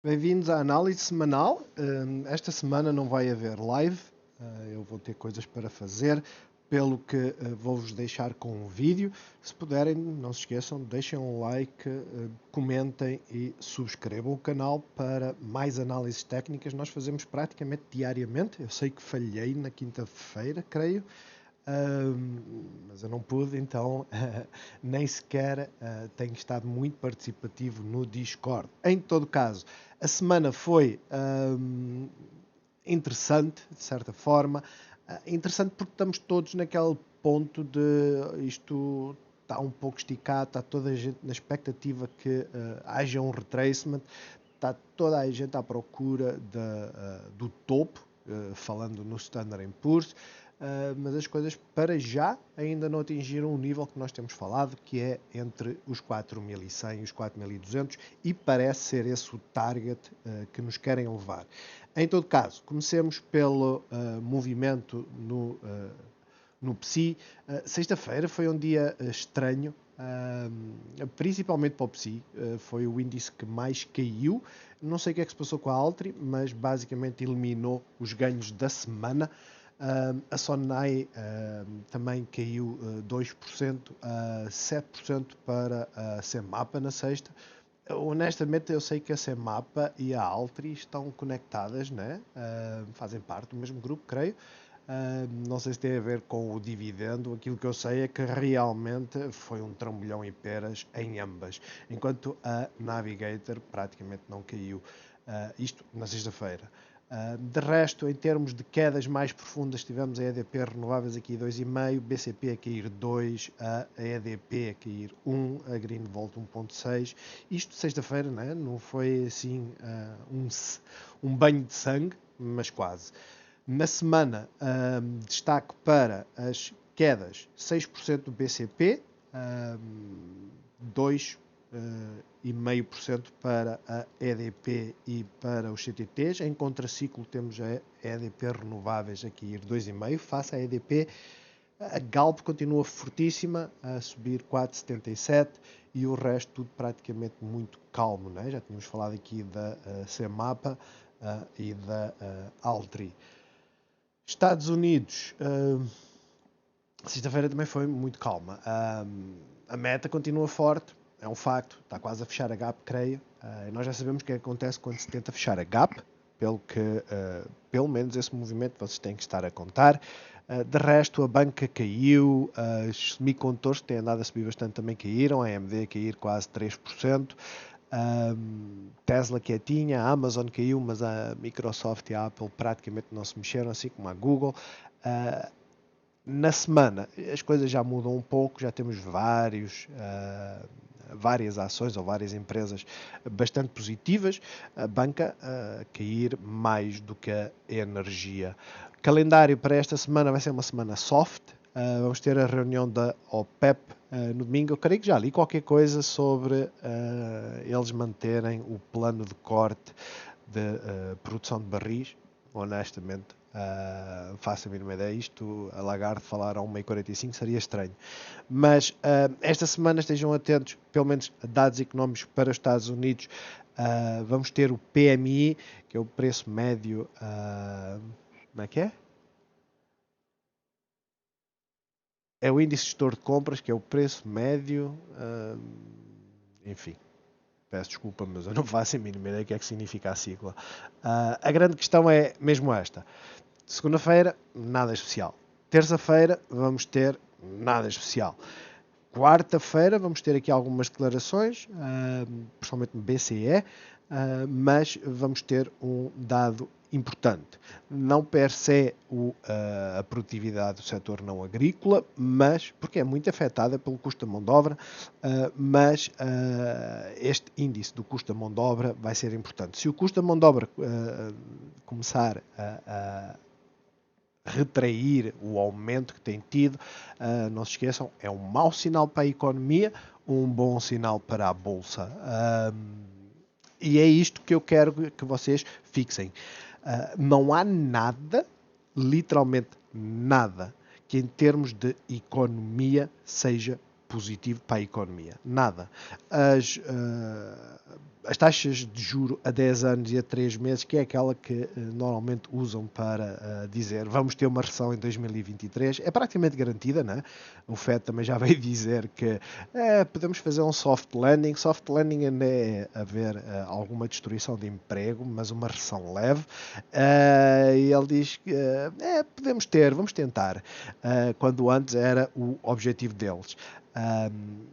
Bem-vindos à análise semanal. Esta semana não vai haver live, eu vou ter coisas para fazer, pelo que vou-vos deixar com um vídeo. Se puderem, não se esqueçam, deixem um like, comentem e subscrevam o canal para mais análises técnicas. Nós fazemos praticamente diariamente. Eu sei que falhei na quinta-feira, creio. Mas eu não pude, então nem sequer tenho estado muito participativo no Discord. Em todo caso, a semana foi interessante, de certa forma. Interessante porque estamos todos naquele ponto de isto está um pouco esticado, está toda a gente na expectativa que haja um retracement, está toda a gente à procura do topo, falando no Standard & Poor's. Mas as coisas para já ainda não atingiram o nível que nós temos falado, que é entre os 4.100 e os 4.200, e parece ser esse o target que nos querem levar. Em todo caso, comecemos pelo movimento no PSI. Sexta-feira foi um dia estranho, principalmente para o PSI. Foi o índice que mais caiu. Não sei o que é que se passou com a Altri, mas basicamente eliminou os ganhos da semana. A Sonai também caiu 2%, 7% para a Semapa na sexta. Honestamente, eu sei que a Semapa e a Altri estão conectadas, né? Fazem parte do mesmo grupo, creio. Não sei se tem a ver com o dividendo. Aquilo que eu sei é que realmente foi um trambolhão e peras em ambas, enquanto a Navigator praticamente não caiu. Isto na sexta-feira. De resto, em termos de quedas mais profundas, tivemos a EDP Renováveis aqui 2,5%, BCP a cair 2%, a EDP a cair 1%, a Greenvolt 1,6%. Isto sexta-feira, né? Não foi assim um banho de sangue, mas quase. Na semana, destaque para as quedas: 6% do BCP, 2,5% para a EDP e para os CTTs. Em contraciclo temos a EDP Renováveis a cair 2,5%, face à EDP. A Galp continua fortíssima, a subir 4,77%, e o resto tudo praticamente muito calmo, né? Já tínhamos falado aqui da Semapa e da Altri. Estados Unidos, sexta-feira também foi muito calma. A meta continua forte, é um facto, está quase a fechar a gap, creio. Nós já sabemos o que acontece quando se tenta fechar a gap, pelo menos esse movimento vocês têm que estar a contar. De resto, a banca caiu, os semicondutores que têm andado a subir bastante também caíram, a AMD a cair quase 3%. Tesla quietinha, a Amazon caiu, mas a Microsoft e a Apple praticamente não se mexeram, assim como a Google. Na semana as coisas já mudam um pouco, já temos várias ações ou várias empresas bastante positivas, a banca a cair mais do que a energia. Calendário para esta semana vai ser uma semana soft. Vamos ter a reunião da OPEP no domingo. Eu creio que já li qualquer coisa sobre eles manterem o plano de corte de produção de barris. Honestamente, faço a mínima ideia. Isto, a Lagarde falar a 1,45 seria estranho. Mas esta semana estejam atentos, pelo menos a dados económicos para os Estados Unidos. Vamos ter o PMI, que é o preço médio. Como é que é? É o índice gestor de compras, que é o preço médio. Enfim, peço desculpa, mas eu não faço a mínima ideia do que é que significa a sigla. A grande questão é mesmo esta. Segunda-feira, nada especial. Terça-feira, vamos ter nada especial. Quarta-feira, vamos ter aqui algumas declarações, principalmente no BCE, mas vamos ter um dado importante. Não per se a produtividade do setor não agrícola, mas porque é muito afetada pelo custo da mão de obra, mas este índice do custo da mão de obra vai ser importante. Se o custo da mão de obra começar a retrair o aumento que tem tido, não se esqueçam, é um mau sinal para a economia, um bom sinal para a bolsa. E é isto que eu quero que vocês fixem. Não há nada, literalmente nada, que em termos de economia seja positivo para a economia. Nada. As taxas de juro a 10 anos e a 3 meses, que é aquela que normalmente usam para dizer vamos ter uma recessão em 2023, é praticamente garantida, né? O FED também já veio dizer que podemos fazer um soft landing. Soft landing ainda é haver alguma destruição de emprego, mas uma recessão leve. E ele diz que vamos tentar, quando antes era o objetivo deles.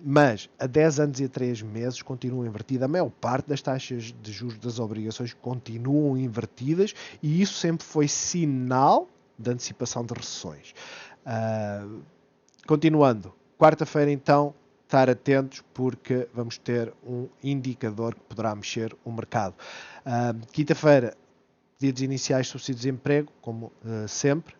Mas a 10 anos e a 3 meses continua invertida. A maior parte das taxas de juros das obrigações continuam invertidas e isso sempre foi sinal de antecipação de recessões. Continuando, quarta-feira então, estar atentos porque vamos ter um indicador que poderá mexer o mercado. Quinta-feira, pedidos iniciais de subsídio de desemprego, como sempre,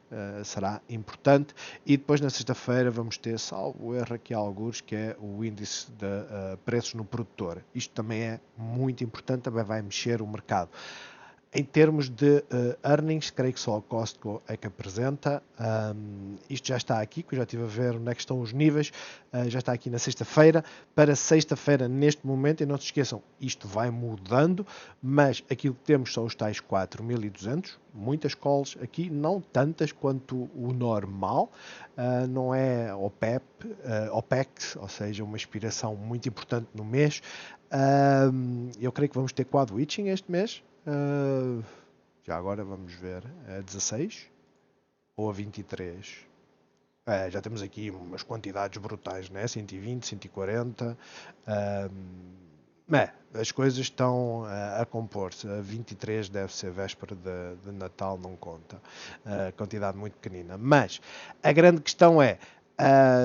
será importante. E depois na sexta-feira vamos ter, salvo erro aqui alguns, que é o índice de preços no produtor. Isto também é muito importante, também vai mexer o mercado. Em termos de earnings, creio que só a Costco é que apresenta. Isto já está aqui, que eu já estive a ver onde é que estão os níveis. Já está aqui na sexta-feira. Para sexta-feira, neste momento, e não se esqueçam, isto vai mudando, mas aquilo que temos são os tais 4.200. Muitas calls aqui, não tantas quanto o normal. Não é OPEX, ou seja, uma expiração muito importante no mês. Eu creio que vamos ter quad witching este mês. Já agora vamos ver a 16 ou a 23. Já temos aqui umas quantidades brutais, né? 120, 140. As coisas estão a compor-se. A 23 deve ser véspera de Natal, não conta. Quantidade muito pequenina. Mas a grande questão é,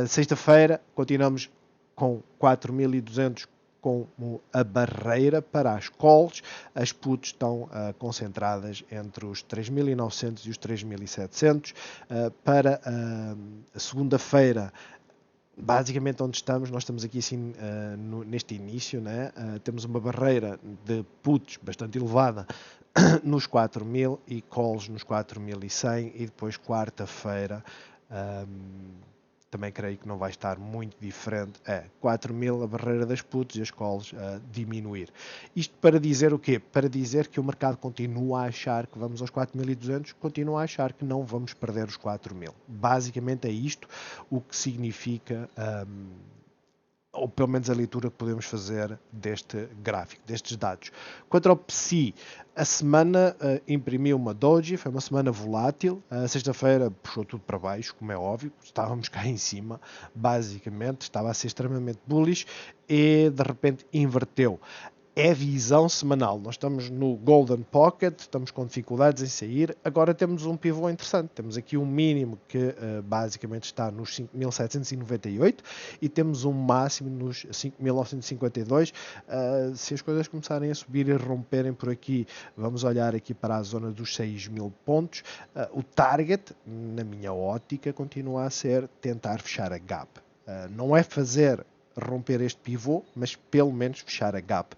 sexta-feira continuamos com 4.200 como a barreira para as calls. As puts estão concentradas entre os 3.900 e os 3.700. Para a segunda-feira, basicamente onde estamos, nós estamos aqui assim neste início, né? Temos uma barreira de puts bastante elevada nos 4.000 e calls nos 4.100 e depois quarta-feira também creio que não vai estar muito diferente. 4.000 a barreira das puts e as calls a diminuir. Isto para dizer o quê? Para dizer que o mercado continua a achar que vamos aos 4.200, continua a achar que não vamos perder os 4.000. Basicamente é isto o que significa, ou pelo menos a leitura que podemos fazer deste gráfico, destes dados. Quanto ao PSI, a semana imprimiu uma doji, foi uma semana volátil. A sexta-feira puxou tudo para baixo, como é óbvio, estávamos cá em cima, basicamente, estava a ser extremamente bullish e de repente inverteu. É visão semanal. Nós estamos no Golden Pocket, estamos com dificuldades em sair. Agora temos um pivô interessante. Temos aqui um mínimo que basicamente está nos 5.798 e temos um máximo nos 5.952. Se as coisas começarem a subir e romperem por aqui, vamos olhar aqui para a zona dos 6.000 pontos. O target, na minha ótica, continua a ser tentar fechar a gap. Não é fazer romper este pivô, mas pelo menos fechar a gap.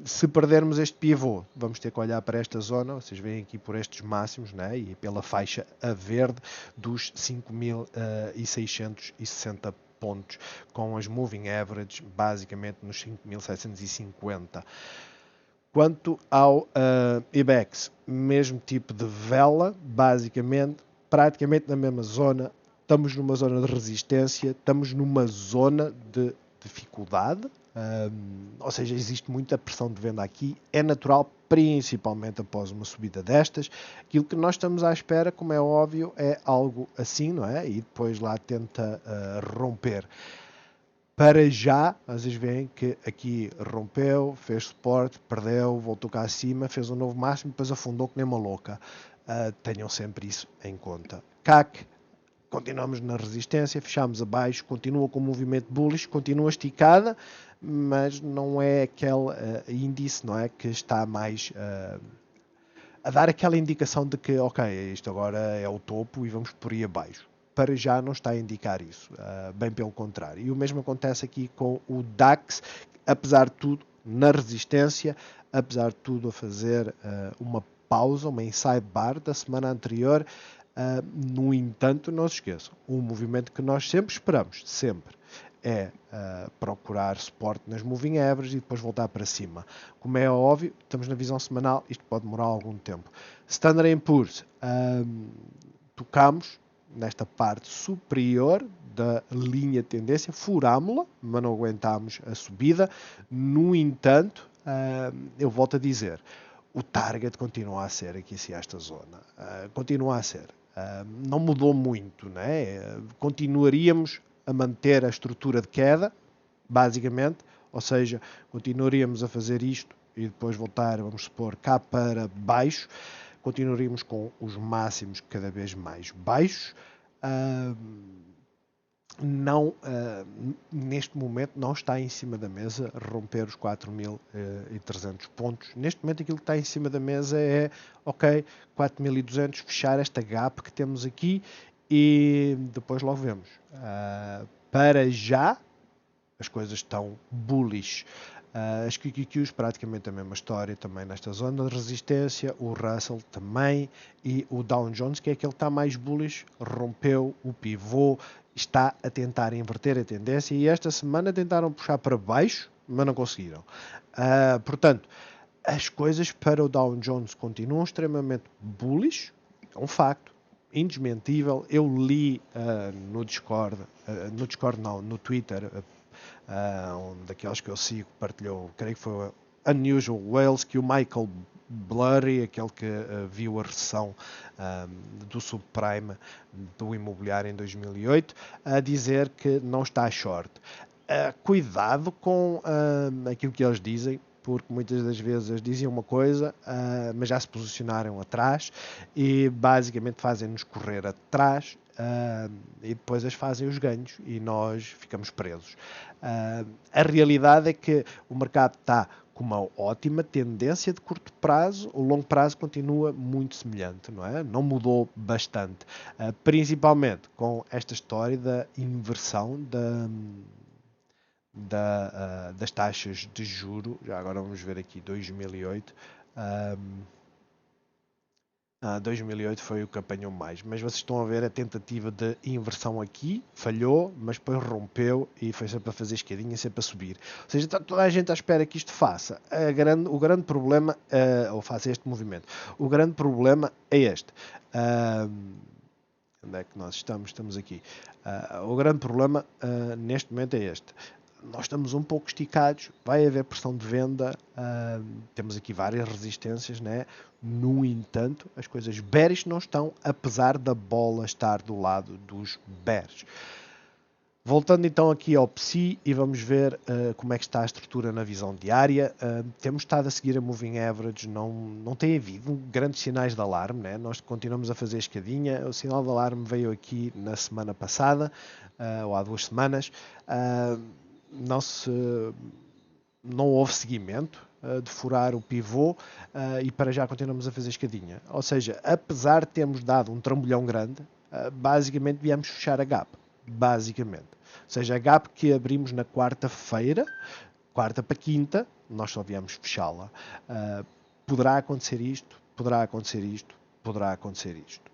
Se perdermos este pivô, vamos ter que olhar para esta zona, vocês veem aqui por estes máximos, né? E pela faixa a verde dos 5.660 pontos, com as moving average basicamente nos 5.750. Quanto ao IBEX, mesmo tipo de vela, basicamente, praticamente na mesma zona. Estamos numa zona de resistência, estamos numa zona de dificuldade, ou seja, existe muita pressão de venda aqui, é natural, principalmente após uma subida destas. Aquilo que nós estamos à espera, como é óbvio, é algo assim, não é? E depois lá tenta romper. Para já, vocês veem que aqui rompeu, fez suporte, perdeu, voltou cá acima, fez um novo máximo, depois afundou que nem uma louca. Tenham sempre isso em conta. CAC, continuamos na resistência, fechamos abaixo, continua com o movimento bullish, continua esticada, mas não é aquele índice, não é, que está mais a dar aquela indicação de que, ok, isto agora é o topo e vamos por aí abaixo. Para já não está a indicar isso, bem pelo contrário. E o mesmo acontece aqui com o DAX, apesar de tudo, na resistência, apesar de tudo a fazer uma pausa, uma inside bar da semana anterior. No entanto, não se esqueçam, um movimento que nós sempre esperamos, sempre, é procurar suporte nas moving averages e depois voltar para cima. Como é óbvio, estamos na visão semanal, isto pode demorar algum tempo. Standard & Poor's, tocamos nesta parte superior da linha de tendência, furámos-la, mas não aguentámos a subida. No entanto, eu volto a dizer, o target continua a ser aqui assim, esta zona. Continua a ser. Não mudou muito, né? Continuaríamos a manter a estrutura de queda, basicamente, ou seja, continuaríamos a fazer isto e depois voltar, vamos supor, cá para baixo, continuaríamos com os máximos cada vez mais baixos. Neste momento não está em cima da mesa romper os 4.300 pontos. Neste momento aquilo que está em cima da mesa é, ok, 4.200, fechar esta gap que temos aqui e depois logo vemos. Para já, as coisas estão bullish. As QQQs praticamente a mesma história também nesta zona de resistência, o Russell também e o Dow Jones, que é aquele que está mais bullish, rompeu o pivô, está a tentar inverter a tendência e esta semana tentaram puxar para baixo, mas não conseguiram. Portanto, as coisas para o Dow Jones continuam extremamente bullish, é um facto, indesmentível. Eu li no Twitter, um daqueles que eu sigo, partilhou, creio que foi o Unusual Whales, que o Michael Blurry, aquele que viu a recessão do subprime do imobiliário em 2008, a dizer que não está short. Cuidado com aquilo que eles dizem, porque muitas das vezes dizem uma coisa, mas já se posicionaram atrás e basicamente fazem-nos correr atrás e depois eles fazem os ganhos e nós ficamos presos. A realidade é que o mercado está com uma ótima tendência de curto prazo, o longo prazo continua muito semelhante, não é? Não mudou bastante, principalmente com esta história da inversão das taxas de juro. Já agora vamos ver aqui 2008. 2008 foi o que apanhou mais, mas vocês estão a ver a tentativa de inversão aqui, falhou, mas depois rompeu e foi sempre a fazer escadinha, sempre a subir. Ou seja, está toda a gente à espera que isto faça. O grande problema, ou faça este movimento, o grande problema é este. Onde é que nós estamos? Estamos aqui. O grande problema neste momento é este. Nós estamos um pouco esticados, vai haver pressão de venda, temos aqui várias resistências, né? No entanto, as coisas bearish não estão, apesar da bola estar do lado dos bears. Voltando então aqui ao PSI e vamos ver como é que está a estrutura na visão diária. Temos estado a seguir a Moving Average, não tem havido grandes sinais de alarme, né? Nós continuamos a fazer a escadinha, o sinal de alarme veio aqui na semana passada, ou há 2 semanas. Não houve seguimento de furar o pivô e para já continuamos a fazer escadinha. Ou seja, apesar de termos dado um trambolhão grande, basicamente viemos fechar a gap. Basicamente. Ou seja, a gap que abrimos na quarta-feira, quarta para quinta, nós só viemos fechá-la. Poderá acontecer isto, poderá acontecer isto, poderá acontecer isto.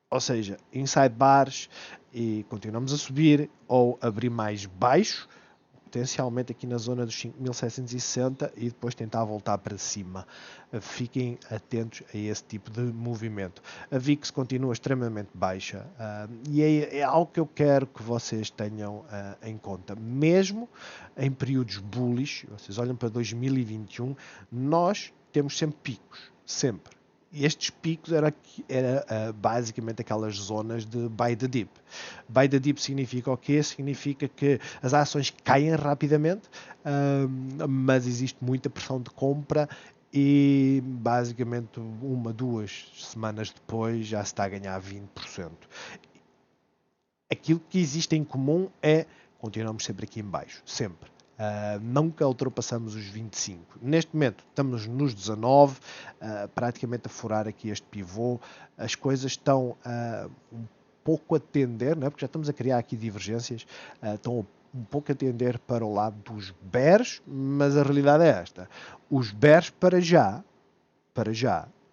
Ou seja, inside bars e continuamos a subir ou abrir mais baixo, potencialmente aqui na zona dos 5.760 e depois tentar voltar para cima. Fiquem atentos a esse tipo de movimento. A VIX continua extremamente baixa e é algo que eu quero que vocês tenham em conta. Mesmo em períodos bullish, vocês olham para 2021, nós temos sempre picos, sempre. E estes picos era basicamente aquelas zonas de buy the dip. Buy the dip significa o quê? Significa que as ações caem rapidamente, mas existe muita pressão de compra e basicamente 1-2 semanas depois já se está a ganhar 20%. Aquilo que existe em comum é continuamos sempre aqui em baixo, sempre. Nunca ultrapassamos os 25. Neste momento estamos nos 19, praticamente a furar aqui este pivô. As coisas estão um pouco a tender, não é? Porque já estamos a criar aqui divergências, estão um pouco a tender para o lado dos bears, mas a realidade é esta. Os bears para já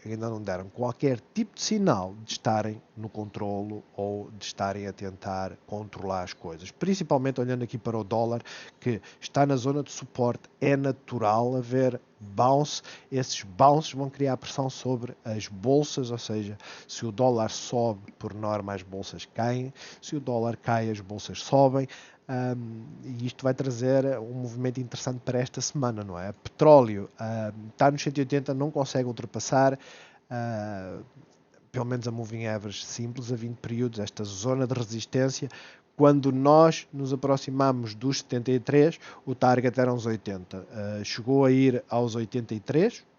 ainda não deram qualquer tipo de sinal de estarem no controlo ou de estarem a tentar controlar as coisas. Principalmente olhando aqui para o dólar, que está na zona de suporte, é natural haver bounce. Esses bounces vão criar pressão sobre as bolsas, ou seja, se o dólar sobe, por norma as bolsas caem, se o dólar cai, as bolsas sobem. E isto vai trazer um movimento interessante para esta semana, não é? Petróleo está nos 180, não consegue ultrapassar, pelo menos a moving average simples, a 20 períodos, esta zona de resistência. Quando nós nos aproximamos dos 73, o target era uns 80. Chegou a ir aos 83.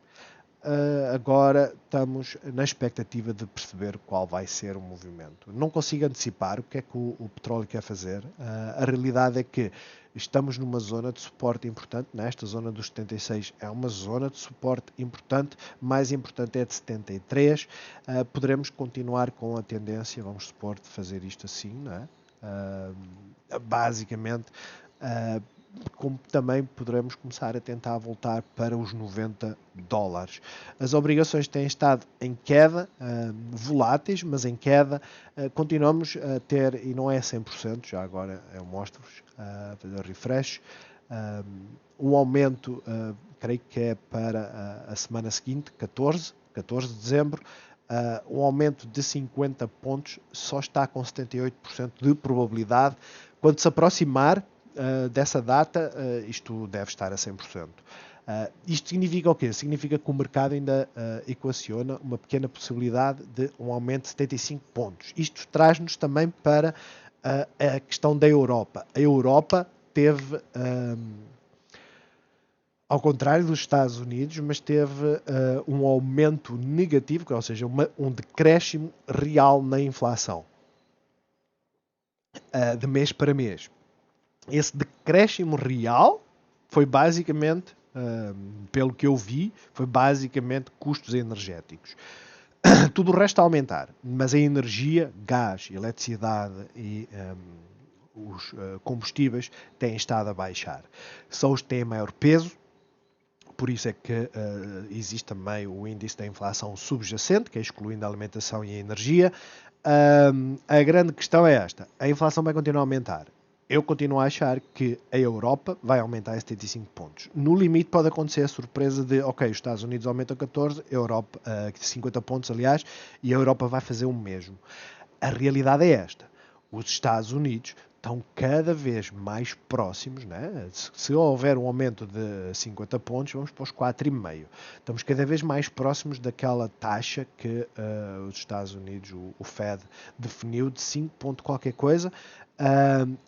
Agora estamos na expectativa de perceber qual vai ser o movimento. Não consigo antecipar o que é que o petróleo quer fazer. A realidade é que estamos numa zona de suporte importante. Nesta zona dos 76 é uma zona de suporte importante. Mais importante é de 73. Poderemos continuar com a tendência, vamos supor, de fazer isto assim, não é? Basicamente, como também poderemos começar a tentar voltar para os 90 dólares. As obrigações têm estado em queda, voláteis, mas em queda. Continuamos a ter, e não é 100%, já agora eu mostro-vos, fazer refresh, um aumento, creio que é para a semana seguinte, 14 de dezembro, um aumento de 50 pontos, só está com 78% de probabilidade. Quando se aproximar dessa data, isto deve estar a 100%. Isto significa o quê? Significa que o mercado ainda equaciona uma pequena possibilidade de um aumento de 75 pontos. Isto traz-nos também para a questão da Europa. A Europa teve, ao contrário dos Estados Unidos, mas teve um aumento negativo, ou seja, um decréscimo real na inflação, de mês para mês. Esse decréscimo real foi basicamente, pelo que eu vi, foi basicamente custos energéticos. Tudo o resto a aumentar, mas a energia, gás, eletricidade e os combustíveis têm estado a baixar. São os que têm maior peso, por isso é que existe também o índice da inflação subjacente, que é excluindo a alimentação e a energia. A grande questão é esta: a inflação vai continuar a aumentar. Eu continuo a achar que a Europa vai aumentar 75 pontos. No limite pode acontecer a surpresa de, ok, os Estados Unidos aumentam 14, a Europa, 50 pontos, aliás, e a Europa vai fazer o mesmo. A realidade é esta: os Estados Unidos estão cada vez mais próximos, né? Se houver um aumento de 50 pontos, vamos para os 4,5. Estamos cada vez mais próximos daquela taxa que os Estados Unidos, o Fed, definiu de 5 ponto qualquer coisa,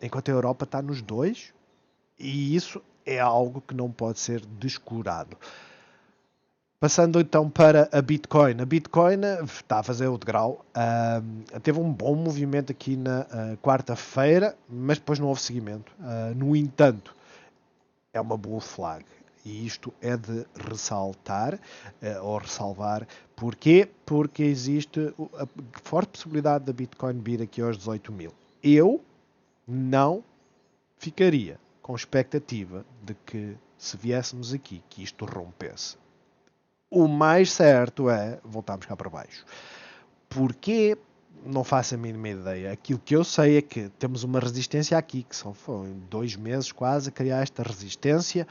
enquanto a Europa está nos 2, e isso é algo que não pode ser descurado. Passando então para a Bitcoin. A Bitcoin está a fazer o degrau. Teve um bom movimento aqui na quarta-feira, mas depois não houve seguimento. No entanto, é uma bull flag. E isto é de ressaltar ou ressalvar. Porquê? Porque existe a forte possibilidade da Bitcoin vir aqui aos 18 mil. Eu não ficaria com expectativa de que, se viéssemos aqui, que isto rompesse. O mais certo é voltarmos cá para baixo. Porquê? Não faço a mínima ideia. Aquilo que eu sei é que temos uma resistência aqui, que foram 2 meses quase a criar esta resistência,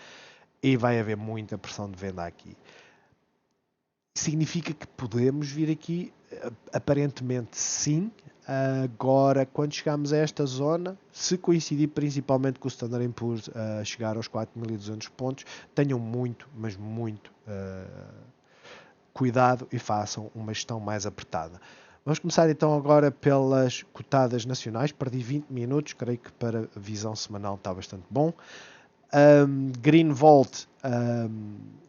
e vai haver muita pressão de venda aqui. Significa que podemos vir aqui? Aparentemente sim. Agora, quando chegamos a esta zona, se coincidir principalmente com o Standard & Poor's a chegar aos 4.200 pontos, tenham muito, mas muito cuidado e façam uma gestão mais apertada. Vamos começar então agora pelas cotadas nacionais. Perdi 20 minutos, creio que para a visão semanal está bastante bom. Green Volt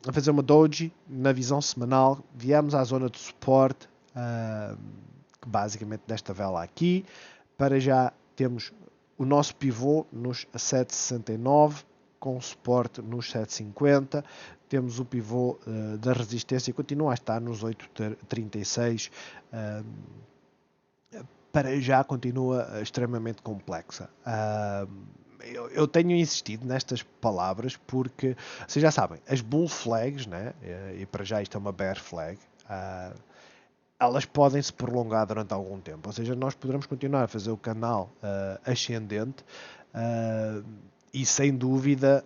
a fazer uma doji na visão semanal. Viemos à zona de suporte, que basicamente desta vela aqui. Para já temos o nosso pivô nos 7,69, com suporte nos 7,50. Temos o pivô da resistência, continua a estar nos 8,36. Para já continua extremamente complexa. Eu tenho insistido nestas palavras porque, vocês já sabem, as bull flags, né? E para já isto é uma bear flag, elas podem se prolongar durante algum tempo. Ou seja, nós poderemos continuar a fazer o canal ascendente e sem dúvida,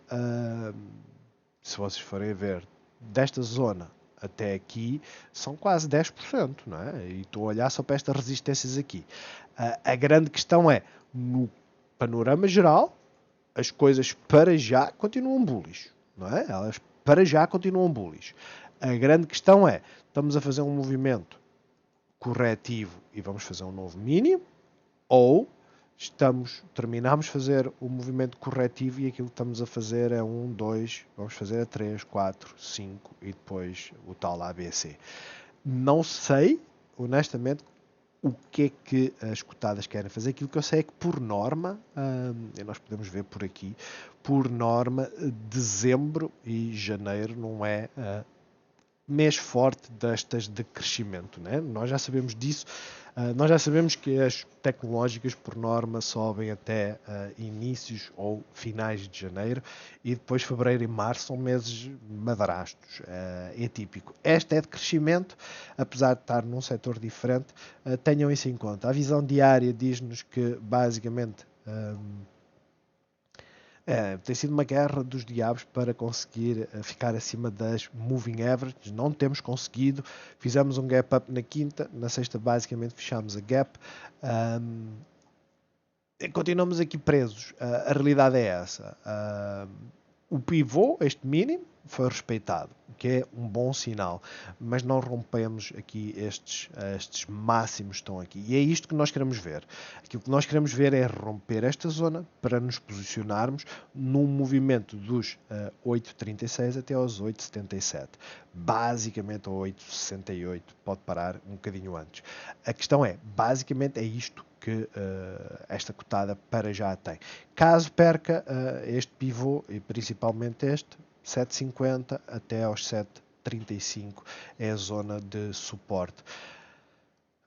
se vocês forem a ver, desta zona até aqui são quase 10%, não é? E estou a olhar só para estas resistências aqui. A grande questão é, no panorama geral, as coisas para já continuam bullish, não é? Elas para já continuam bullish. A grande questão é, estamos a fazer um movimento corretivo e vamos fazer um novo mínimo, ou terminamos de fazer o movimento corretivo e aquilo que estamos a fazer é 1, 2, vamos fazer a 3, 4, 5 e depois o tal ABC. Não sei, honestamente, o que é que as cotadas querem fazer. Aquilo que eu sei é que, por norma, e nós podemos ver por aqui, por norma, dezembro e janeiro não é mês forte destas de crescimento, né? Nós já sabemos disso. Nós já sabemos que as tecnológicas, por norma, sobem até inícios ou finais de janeiro e depois fevereiro e março são meses madrastos. É típico. Esta é de crescimento, apesar de estar num setor diferente. Tenham isso em conta. A visão diária diz-nos que, basicamente, tem sido uma guerra dos diabos para conseguir ficar acima das moving averages. Não temos conseguido. Fizemos um gap up na quinta, na sexta basicamente fechamos a gap. Continuamos aqui presos. A realidade é essa. O pivô, este mínimo, foi respeitado, o que é um bom sinal, mas não rompemos aqui estes máximos que estão aqui. E é isto que nós queremos ver. Aquilo que nós queremos ver é romper esta zona para nos posicionarmos num movimento dos 8,36 até aos 8,77. Basicamente, ao 8,68 pode parar um bocadinho antes. A questão é, basicamente é isto que esta cotada para já tem. Caso perca este pivô, e principalmente este, 7,50 até aos 7,35 é a zona de suporte.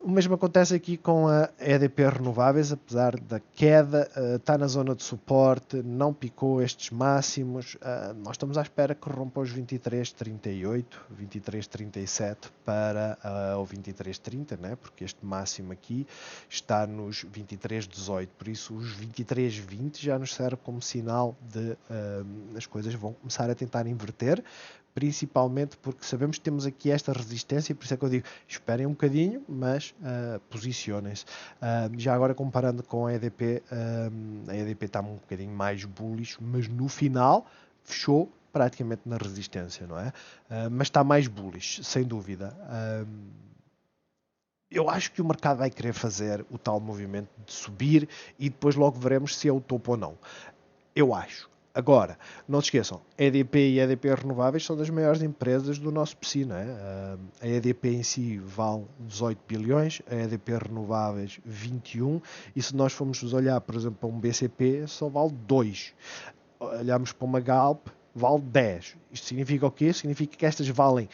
O mesmo acontece aqui com a EDP Renováveis, apesar da queda, está na zona de suporte, não picou estes máximos. Nós estamos à espera que rompa os 23,38, 23,37 para o 23,30, né? Porque este máximo aqui está nos 23,18, por isso os 23,20 já nos serve como sinal de as coisas vão começar a tentar inverter, principalmente porque sabemos que temos aqui esta resistência, por isso é que eu digo, esperem um bocadinho, mas posicionem-se. Já agora comparando com a EDP, a EDP está um bocadinho mais bullish, mas no final fechou praticamente na resistência, não é? Mas está mais bullish, sem dúvida. Eu acho que o mercado vai querer fazer o tal movimento de subir e depois logo veremos se é o topo ou não. Eu acho. Agora, não se esqueçam, a EDP e a EDP Renováveis são das maiores empresas do nosso PSI, não é? A EDP em si vale 18 bilhões, a EDP Renováveis 21, e se nós formos olhar, por exemplo, para um BCP, só vale 2. Olhamos para uma Galp, vale 10. Isto significa o quê? Significa que estas valem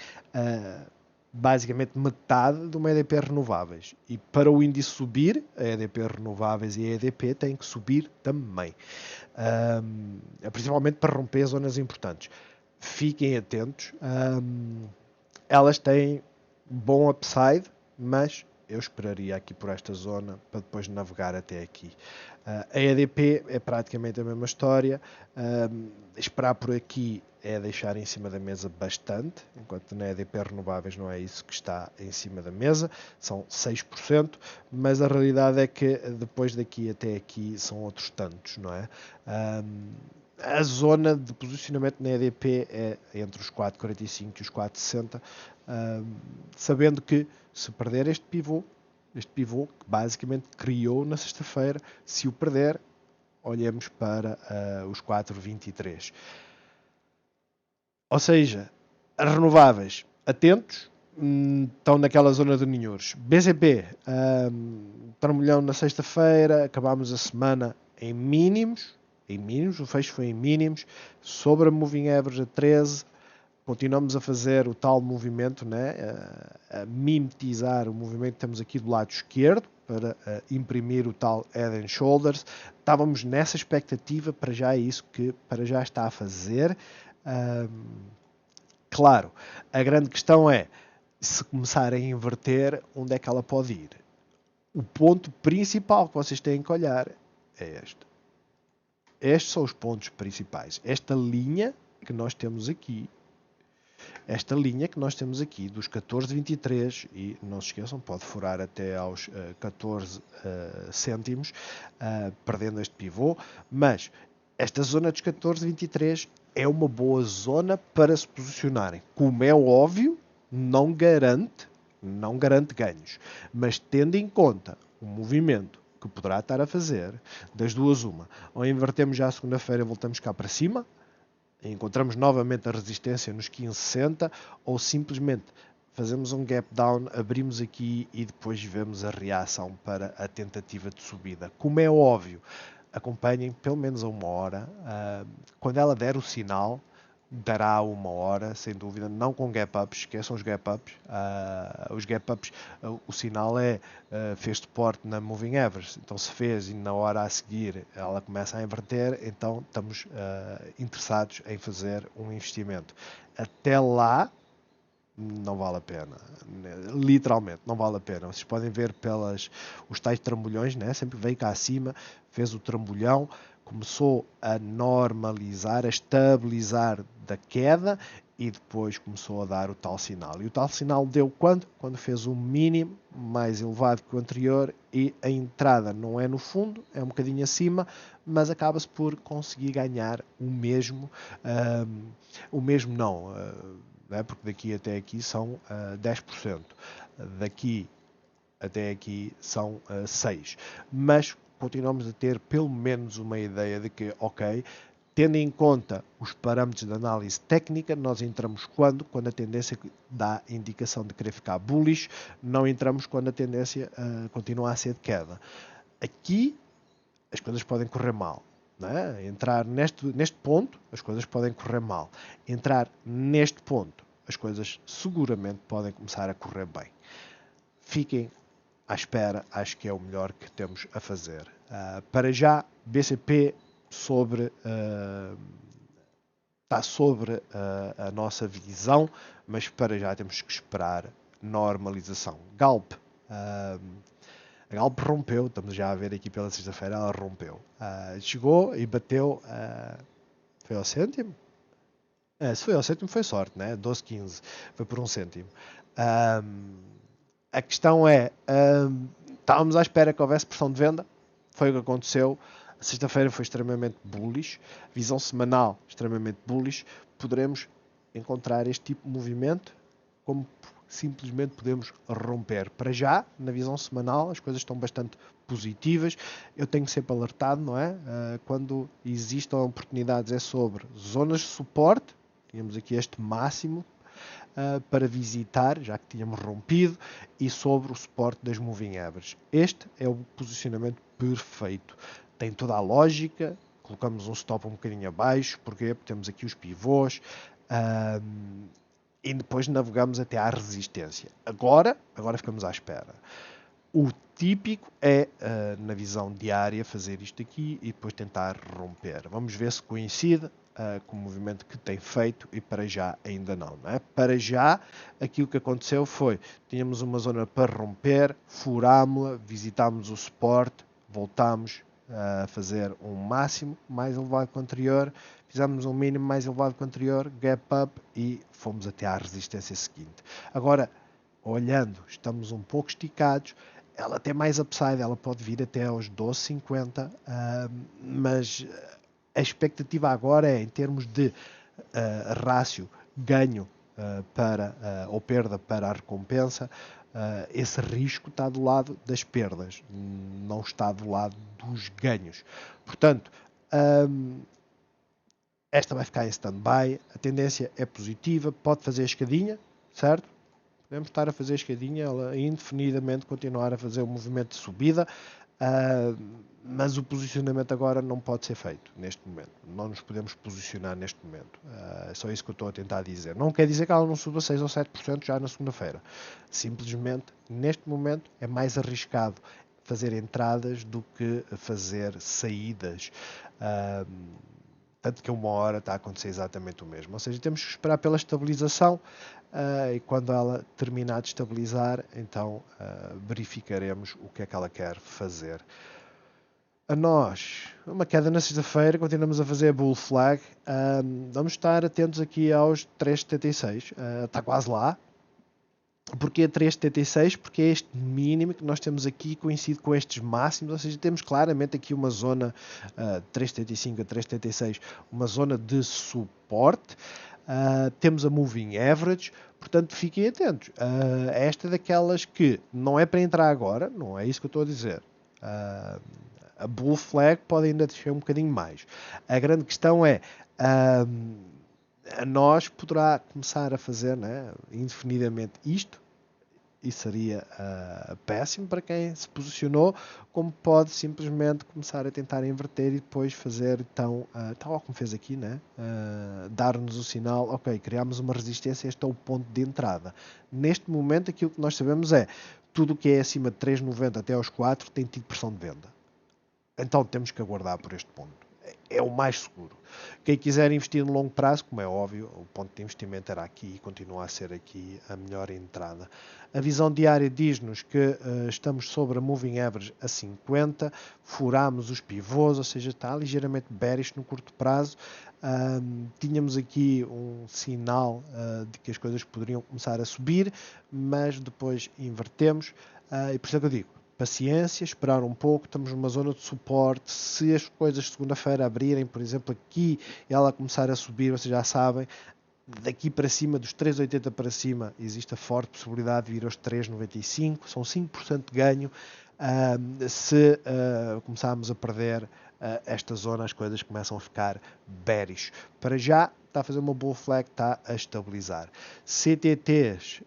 basicamente metade de uma EDP Renováveis. E para o índice subir, a EDP Renováveis e a EDP têm que subir também. Principalmente para romper zonas importantes. Fiquem atentos. Elas têm bom upside, mas eu esperaria aqui por esta zona para depois navegar até aqui. A EDP é praticamente a mesma história. Esperar por aqui é deixar em cima da mesa bastante, enquanto na EDP Renováveis não é isso que está em cima da mesa, são 6%, mas a realidade é que depois daqui até aqui são outros tantos, não é? A zona de posicionamento na EDP é entre os 4,45 e os 4,60, sabendo que se perder este pivô que basicamente criou na sexta-feira, se o perder, olhemos para os 4,23. Ou seja, as renováveis, atentos, estão naquela zona de ninhouros. BCP, trambolhão na sexta-feira, acabámos a semana em mínimos, o fecho foi em mínimos, sobre a moving average a 13, continuamos a fazer o tal movimento, né? A mimetizar o movimento que temos aqui do lado esquerdo, para imprimir o tal head and shoulders. Estávamos nessa expectativa, para já é isso que para já está a fazer. Claro, a grande questão é, se começar a inverter, onde é que ela pode ir? O ponto principal que vocês têm que olhar é este. Estes são os pontos principais. Esta linha que nós temos aqui dos 14,23 e não se esqueçam, pode furar até aos 14 cêntimos, perdendo este pivô, mas esta zona dos 14,23 é uma boa zona para se posicionarem. Como é óbvio, não garante ganhos, mas tendo em conta o movimento que poderá estar a fazer, das duas uma, ou invertemos já a segunda-feira e voltamos cá para cima, encontramos novamente a resistência nos 15,60 ou simplesmente fazemos um gap down, abrimos aqui e depois vemos a reação para a tentativa de subida. Como é óbvio, acompanhem pelo menos a uma hora. Quando ela der o sinal, dará uma hora, sem dúvida, não com gap-ups, esqueçam os gap-ups. Os gap-ups, o sinal é, fez suporte na Moving Average, então se fez e na hora a seguir ela começa a inverter, então estamos interessados em fazer um investimento. Até lá, não vale a pena. Literalmente, não vale a pena. Vocês podem ver pelas os tais trambolhões, né? Sempre veio cá acima, fez o trambolhão, começou a normalizar, a estabilizar da queda e depois começou a dar o tal sinal. E o tal sinal deu quando? Quando fez um mínimo mais elevado que o anterior e a entrada não é no fundo, é um bocadinho acima, mas acaba-se por conseguir ganhar o mesmo não, né? Porque daqui até aqui são 10%, daqui até aqui são 6%, mas continuamos a ter pelo menos uma ideia de que, ok, tendo em conta os parâmetros de análise técnica, nós entramos quando? Quando a tendência dá indicação de querer ficar bullish, não entramos quando a tendência continua a ser de queda. Aqui as coisas podem correr mal. Né? Entrar neste ponto, as coisas podem correr mal. Entrar neste ponto, as coisas seguramente podem começar a correr bem. Fiquem à espera, acho que é o melhor que temos a fazer. Para já, BCP está sobre a nossa visão, mas para já temos que esperar normalização. Galp. A Galp rompeu, estamos já a ver aqui pela sexta-feira, ela rompeu. Chegou e bateu. Foi ao cêntimo? Se foi ao cêntimo, foi sorte, né? 12,15. Foi por um cêntimo. A questão é: estávamos à espera que houvesse pressão de venda, foi o que aconteceu. A sexta-feira foi extremamente bullish, visão semanal extremamente bullish. Poderemos encontrar este tipo de movimento, como simplesmente podemos romper. Para já, na visão semanal, as coisas estão bastante positivas. Eu tenho sempre alertado, não é? Quando existam oportunidades, é sobre zonas de suporte. Tínhamos aqui este máximo para visitar, já que tínhamos rompido, e sobre o suporte das Moving Averages. Este é o posicionamento perfeito. Tem toda a lógica, colocamos um stop um bocadinho abaixo, porque temos aqui os pivôs, e depois navegamos até à resistência. Agora ficamos à espera. O típico é, na visão diária, fazer isto aqui e depois tentar romper. Vamos ver se coincide com o movimento que tem feito e para já ainda não, não é? Para já, aquilo que aconteceu foi, tínhamos uma zona para romper, furámos-la, visitámos o suporte, voltámos a fazer um máximo mais elevado que o anterior, fizemos um mínimo mais elevado que o anterior, gap up e fomos até à resistência seguinte. Agora, olhando, estamos um pouco esticados, ela tem mais upside, ela pode vir até aos 12,50, mas a expectativa agora é, em termos de rácio ganho ou perda para a recompensa, esse risco está do lado das perdas, não está do lado dos ganhos. Portanto, esta vai ficar em stand-by, a tendência é positiva, pode fazer a escadinha, certo? Podemos estar a fazer a escadinha, ela indefinidamente continuar a fazer o movimento de subida, mas o posicionamento agora não pode ser feito neste momento. Não nos podemos posicionar neste momento. É só isso que eu estou a tentar dizer. Não quer dizer que ela não suba 6 ou 7% já na segunda-feira. Simplesmente, neste momento, é mais arriscado fazer entradas do que fazer saídas. Tanto que a uma hora está a acontecer exatamente o mesmo. Ou seja, temos que esperar pela estabilização. e quando ela terminar de estabilizar, então verificaremos o que é que ela quer fazer. A nós, uma queda na sexta-feira, continuamos a fazer a bull flag. Vamos estar atentos aqui aos 3,76. Está quase lá. Porquê 3,76? Porque é este mínimo que nós temos aqui coincide com estes máximos, ou seja, temos claramente aqui uma zona 3,75 a 3,76, uma zona de suporte. Temos a moving average, portanto fiquem atentos. Esta é daquelas que não é para entrar agora, não é isso que eu estou a dizer. A bull flag pode ainda descer um bocadinho mais. A grande questão é a nós poderá começar a fazer, né, indefinidamente isto, e seria péssimo para quem se posicionou, como pode simplesmente começar a tentar inverter e depois fazer então, tal como fez aqui, né, dar-nos o sinal, ok, criámos uma resistência, este é o ponto de entrada. Neste momento aquilo que nós sabemos é, tudo o que é acima de 3,90 até aos 4 tem tido pressão de venda. Então temos que aguardar por este ponto. É o mais seguro. Quem quiser investir no longo prazo, como é óbvio, o ponto de investimento era aqui e continua a ser aqui a melhor entrada. A visão diária diz-nos que estamos sobre a moving average a 50, furamos os pivôs, ou seja, está ligeiramente bearish no curto prazo. Tínhamos aqui um sinal de que as coisas poderiam começar a subir, mas depois invertemos, e por isso é que eu digo, paciência, esperar um pouco, estamos numa zona de suporte. Se as coisas segunda-feira abrirem, por exemplo, aqui ela começar a subir, vocês já sabem, daqui para cima, dos 3,80 para cima, existe a forte possibilidade de vir aos 3,95, são 5% de ganho. Se começarmos a perder esta zona, as coisas começam a ficar bearish. Para já, está a fazer uma bull flag, está a estabilizar. CTTs,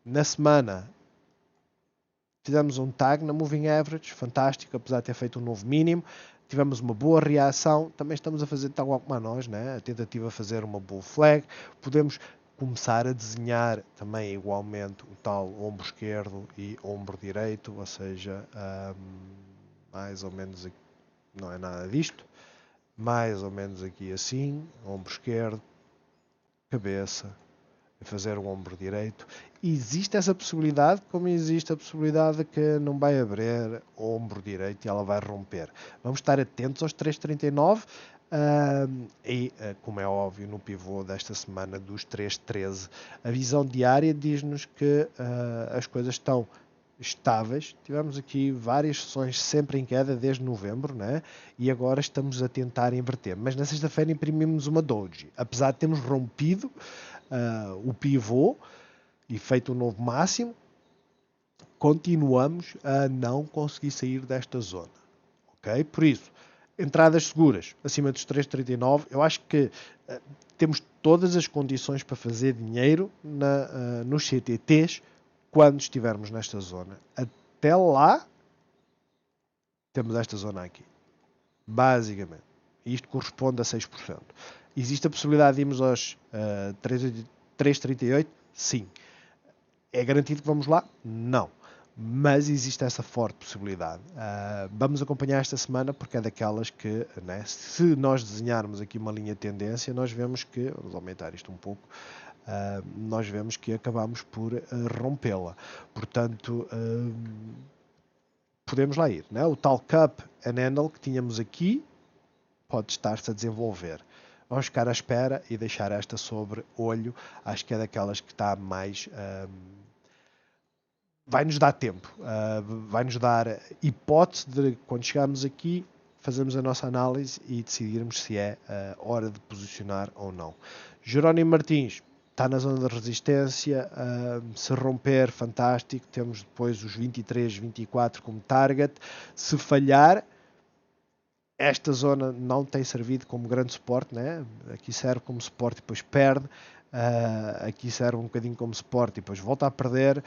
na semana, fizemos um tag na moving average, fantástico, apesar de ter feito um novo mínimo. Tivemos uma boa reação. Também estamos a fazer tal como a nós, né? A tentativa de fazer uma bull flag. Podemos começar a desenhar também igualmente o tal ombro esquerdo e ombro direito, ou seja, mais ou menos aqui, não é nada disto, mais ou menos aqui assim, ombro esquerdo, cabeça, fazer o ombro direito. Existe essa possibilidade, como existe a possibilidade de que não vai abrir o ombro direito e ela vai romper. Vamos estar atentos aos 3,39 e, como é óbvio, no pivô desta semana dos 3,13. A visão diária diz-nos que as coisas estão estáveis. Tivemos aqui várias sessões sempre em queda desde novembro, né? E agora estamos a tentar inverter. Mas na sexta-feira imprimimos uma doji. Apesar de termos rompido o pivô e feito um novo máximo, continuamos a não conseguir sair desta zona. Ok? Por isso, entradas seguras acima dos 3,39, eu acho que temos todas as condições para fazer dinheiro nos CTTs quando estivermos nesta zona. Até lá, temos esta zona aqui. Basicamente. Isto corresponde a 6%. Existe a possibilidade de irmos aos 3,38? Sim. É garantido que vamos lá? Não. Mas existe essa forte possibilidade. Vamos acompanhar esta semana porque é daquelas que, né, se nós desenharmos aqui uma linha de tendência, nós vemos que, vamos aumentar isto um pouco, nós vemos que acabamos por rompê-la. Portanto, podemos lá ir. Né? O tal cup and handle que tínhamos aqui pode estar-se a desenvolver. Vamos ficar à espera e deixar esta sobre olho. Acho que é daquelas que está mais... vai-nos dar tempo. Vai-nos dar hipótese de, quando chegarmos aqui, fazermos a nossa análise e decidirmos se é hora de posicionar ou não. Jerónimo Martins está na zona de resistência. Se romper, fantástico. Temos depois os 23, 24 como target. Se falhar... esta zona não tem servido como grande suporte, né? Aqui serve como suporte e depois perde, aqui serve um bocadinho como suporte e depois volta a perder,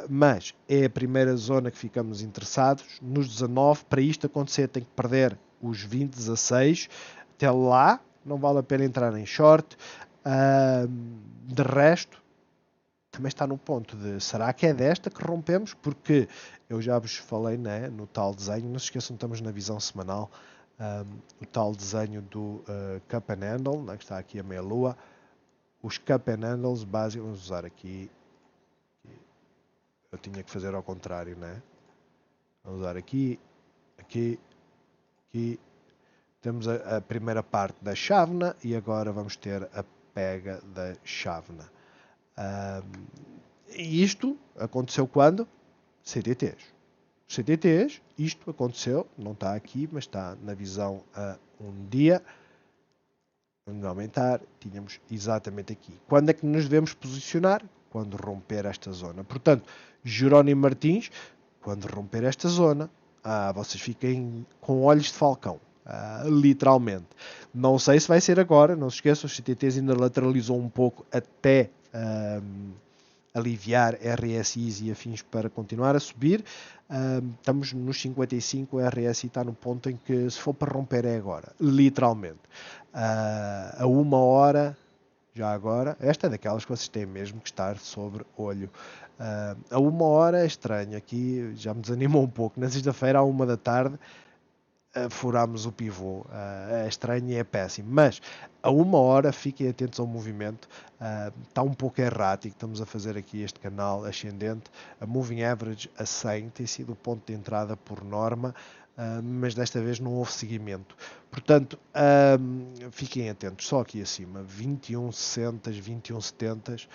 mas é a primeira zona que ficamos interessados. Nos 19, para isto acontecer tem que perder os 20, 16, até lá não vale a pena entrar em short. De resto, também está no ponto de, será que é desta que rompemos? Porque eu já vos falei, né, no tal desenho, não se esqueçam, estamos na visão semanal, o tal desenho do Cup and Handle, né, que está aqui a meia lua, os cup and handles básicos. Vamos usar aqui. Eu tinha que fazer ao contrário, né? Vamos usar aqui, aqui. Temos a primeira parte da chávena e agora vamos ter a pega da chávena. E isto aconteceu quando? CTTs. CTTs, isto aconteceu, não está aqui, mas está na visão a um dia. Vamos aumentar, tínhamos exatamente aqui. Quando é que nos devemos posicionar? Quando romper esta zona. Portanto, Jerónimo Martins, quando romper esta zona, vocês fiquem com olhos de falcão. Literalmente. Não sei se vai ser agora, não se esqueçam, os CTTs ainda lateralizou um pouco até aliviar RSIs e afins para continuar a subir. Estamos nos 55, o RSI está no ponto em que se for para romper é agora, literalmente. A 1 hora, já agora, esta é daquelas que vocês têm mesmo que estar sobre olho. A 1 hora é estranho, aqui já me desanimou um pouco. Na sexta-feira, à 1 da tarde, furámos o pivô. É estranho e é péssimo. Mas a 1 hora, fiquem atentos ao movimento. Está um pouco errático. Estamos a fazer aqui este canal ascendente. A Moving Average a 100 tem sido o ponto de entrada por norma. Mas desta vez não houve seguimento. Portanto, fiquem atentos. Só aqui acima. 21,60, 21,70.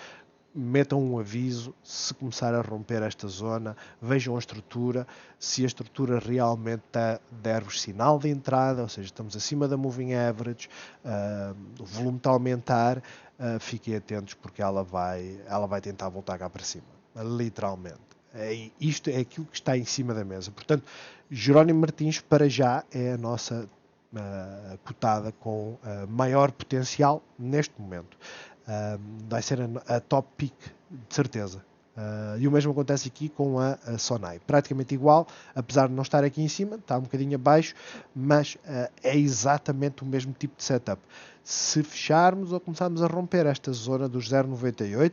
Metam um aviso se começar a romper esta zona, vejam a estrutura, se a estrutura realmente der-vos sinal de entrada, ou seja, estamos acima da moving average, o volume está a aumentar, fiquem atentos porque ela vai tentar voltar cá para cima, literalmente. Isto é aquilo que está em cima da mesa. Portanto, Jerónimo Martins para já é a nossa cotada com maior potencial neste momento. Vai ser a top pick de certeza. E o mesmo acontece aqui com a Sonai, praticamente igual, apesar de não estar aqui em cima, está um bocadinho abaixo, mas é exatamente o mesmo tipo de setup. Se fecharmos ou começarmos a romper esta zona dos 0,98,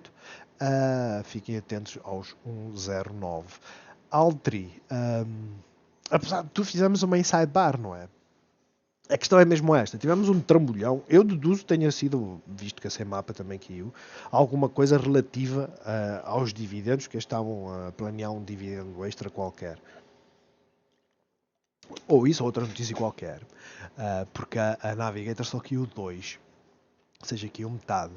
fiquem atentos aos 1,09. Altri, apesar de tudo, fizemos uma inside bar, não é? A questão é mesmo esta. Tivemos um trambolhão. Eu deduzo que tenha sido, visto que a Semapa também caiu, alguma coisa relativa aos dividendos, que estavam a planear um dividendo extra qualquer. Ou isso, ou outra notícia qualquer. Porque a Navigator só caiu 2. Ou seja, caiu metade.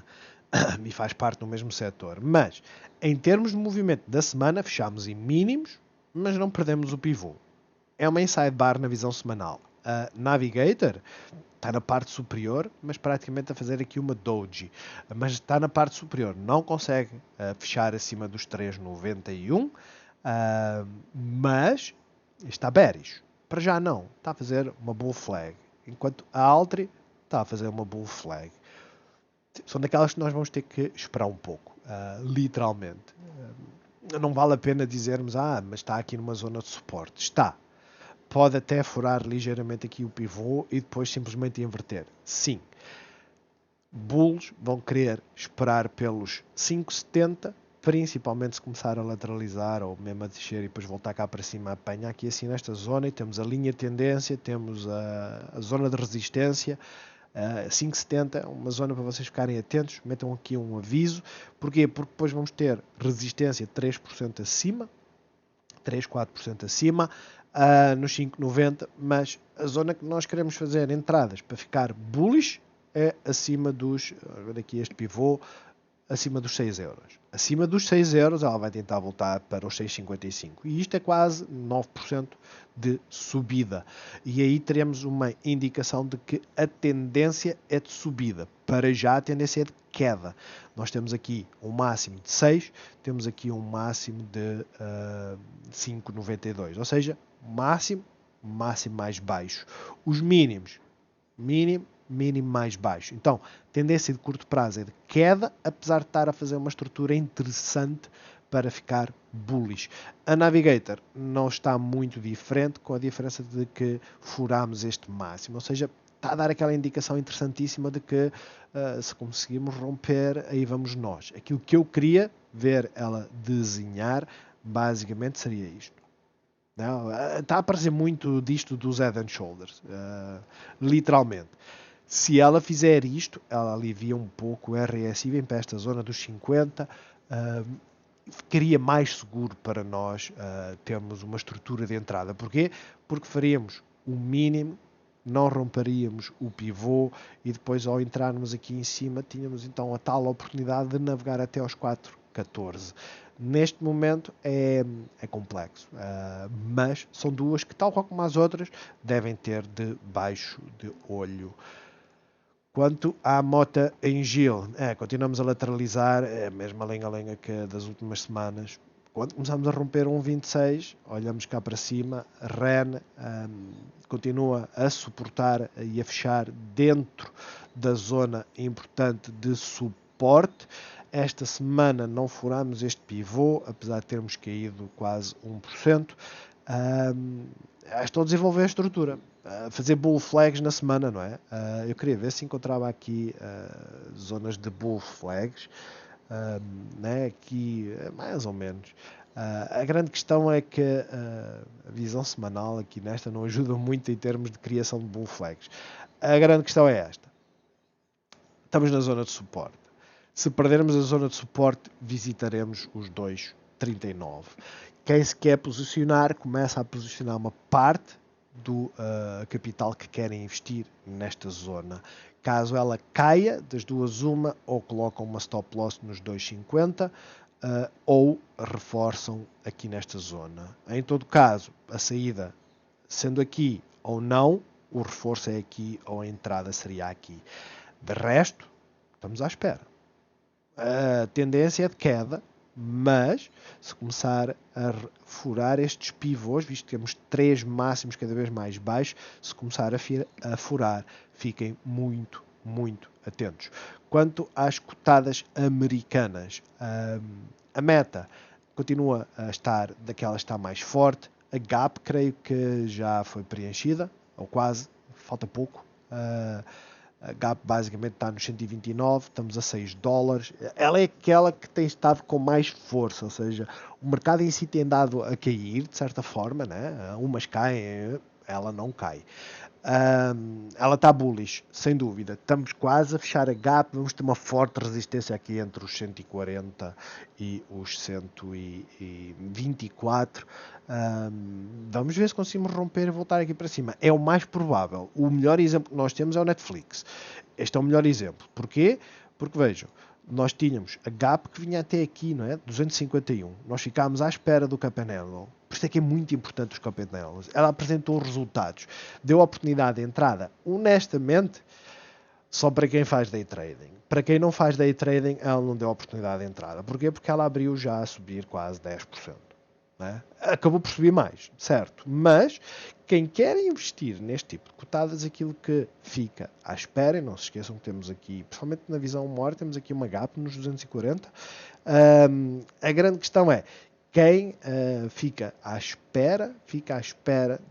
E faz parte do mesmo setor. Mas, em termos de movimento da semana, fechámos em mínimos, mas não perdemos o pivô. É uma inside bar na visão semanal. A Navigator está na parte superior, mas praticamente a fazer aqui uma doji. Mas está na parte superior, não consegue fechar acima dos 3,91, mas está bearish. Para já não, está a fazer uma bull flag. Enquanto a Altri está a fazer uma bull flag. São daquelas que nós vamos ter que esperar um pouco, literalmente. Não vale a pena dizermos, mas está aqui numa zona de suporte. Está. Pode até furar ligeiramente aqui o pivô e depois simplesmente inverter. Sim. Bulls vão querer esperar pelos 5,70, principalmente se começar a lateralizar ou mesmo a descer e depois voltar cá para cima, apanha aqui assim nesta zona e temos a linha de tendência, temos a zona de resistência. 5,70, uma zona para vocês ficarem atentos, metam aqui um aviso. Porquê? Porque depois vamos ter resistência 3% acima, 3, 4% acima, nos 5,90, mas a zona que nós queremos fazer entradas para ficar bullish é acima dos, aqui este pivô, acima dos 6 euros. Acima dos 6 euros ela vai tentar voltar para os 6,55 e isto é quase 9% de subida. E aí teremos uma indicação de que a tendência é de subida. Para já a tendência é de queda. Nós temos aqui um máximo de 6, temos aqui um máximo de 5,92, ou seja, máximo mais baixo. Os mínimos, mínimo mais baixo. Então, tendência de curto prazo é de queda, apesar de estar a fazer uma estrutura interessante para ficar bullish. A Navigator não está muito diferente, com a diferença de que furamos este máximo, ou seja, está a dar aquela indicação interessantíssima de que se conseguirmos romper, aí vamos nós. Aquilo que eu queria ver ela desenhar, basicamente seria isto. Não, está a aparecer muito disto dos Head and Shoulders, literalmente. Se ela fizer isto, ela alivia um pouco o RSI, vem para esta zona dos 50, ficaria mais seguro para nós termos uma estrutura de entrada. Porquê? Porque faríamos o mínimo, não romperíamos o pivô e depois ao entrarmos aqui em cima tínhamos então a tal oportunidade de navegar até aos 4,14. Neste momento é complexo, mas são duas que, tal como as outras, devem ter debaixo de olho. Quanto à Mota em Gil, continuamos a lateralizar, é a mesma lenga-lenga que das últimas semanas. Quando começamos a romper um 26, olhamos cá para cima, REN continua a suportar e a fechar dentro da zona importante de suporte. Esta semana não furamos este pivô, apesar de termos caído quase 1%. Estou a desenvolver a estrutura, fazer bull flags na semana, não é? Eu queria ver se encontrava aqui zonas de bull flags, né? Aqui mais ou menos. A grande questão é que a visão semanal aqui nesta não ajuda muito em termos de criação de bull flags. A grande questão é esta. Estamos na zona de suporte. Se perdermos a zona de suporte, visitaremos os 2,39. Quem se quer posicionar, começa a posicionar uma parte do capital que querem investir nesta zona. Caso ela caia, das duas uma, ou colocam uma stop loss nos 2,50 ou reforçam aqui nesta zona. Em todo caso, a saída sendo aqui ou não, o reforço é aqui ou a entrada seria aqui. De resto, estamos à espera. A tendência é de queda, mas se começar a furar estes pivôs, visto que temos 3 máximos cada vez mais baixos, se começar a furar, fiquem muito, muito atentos. Quanto às cotadas americanas, a meta continua a estar daquela está mais forte, a gap creio que já foi preenchida, ou quase, falta pouco. A Gap basicamente está nos 129, estamos a 6 dólares. Ela é aquela que tem estado com mais força, ou seja, o mercado em si tem andado a cair, de certa forma, né? Umas caem, ela não cai. Ela está bullish, sem dúvida. Estamos quase a fechar a gap. Vamos ter uma forte resistência aqui entre os 140 e os 124. Vamos ver se conseguimos romper e voltar aqui para cima. É o mais provável. O melhor exemplo que nós temos é o Netflix. Este é o melhor exemplo. Porquê? Porque vejam, nós tínhamos a gap que vinha até aqui, não é? 251. Nós ficámos à espera do Campanello. Por isso é que é muito importante os Campanellos. Ela apresentou resultados, deu oportunidade de entrada. Honestamente, só para quem faz day trading. Para quem não faz day trading, ela não deu oportunidade de entrada. Porquê? Porque ela abriu já a subir quase 10%. Né? Acabou por subir mais, certo? Mas quem quer investir neste tipo de cotadas, aquilo que fica à espera, e não se esqueçam que temos aqui, principalmente na visão maior, temos aqui uma gap nos 240. A grande questão é, quem fica à espera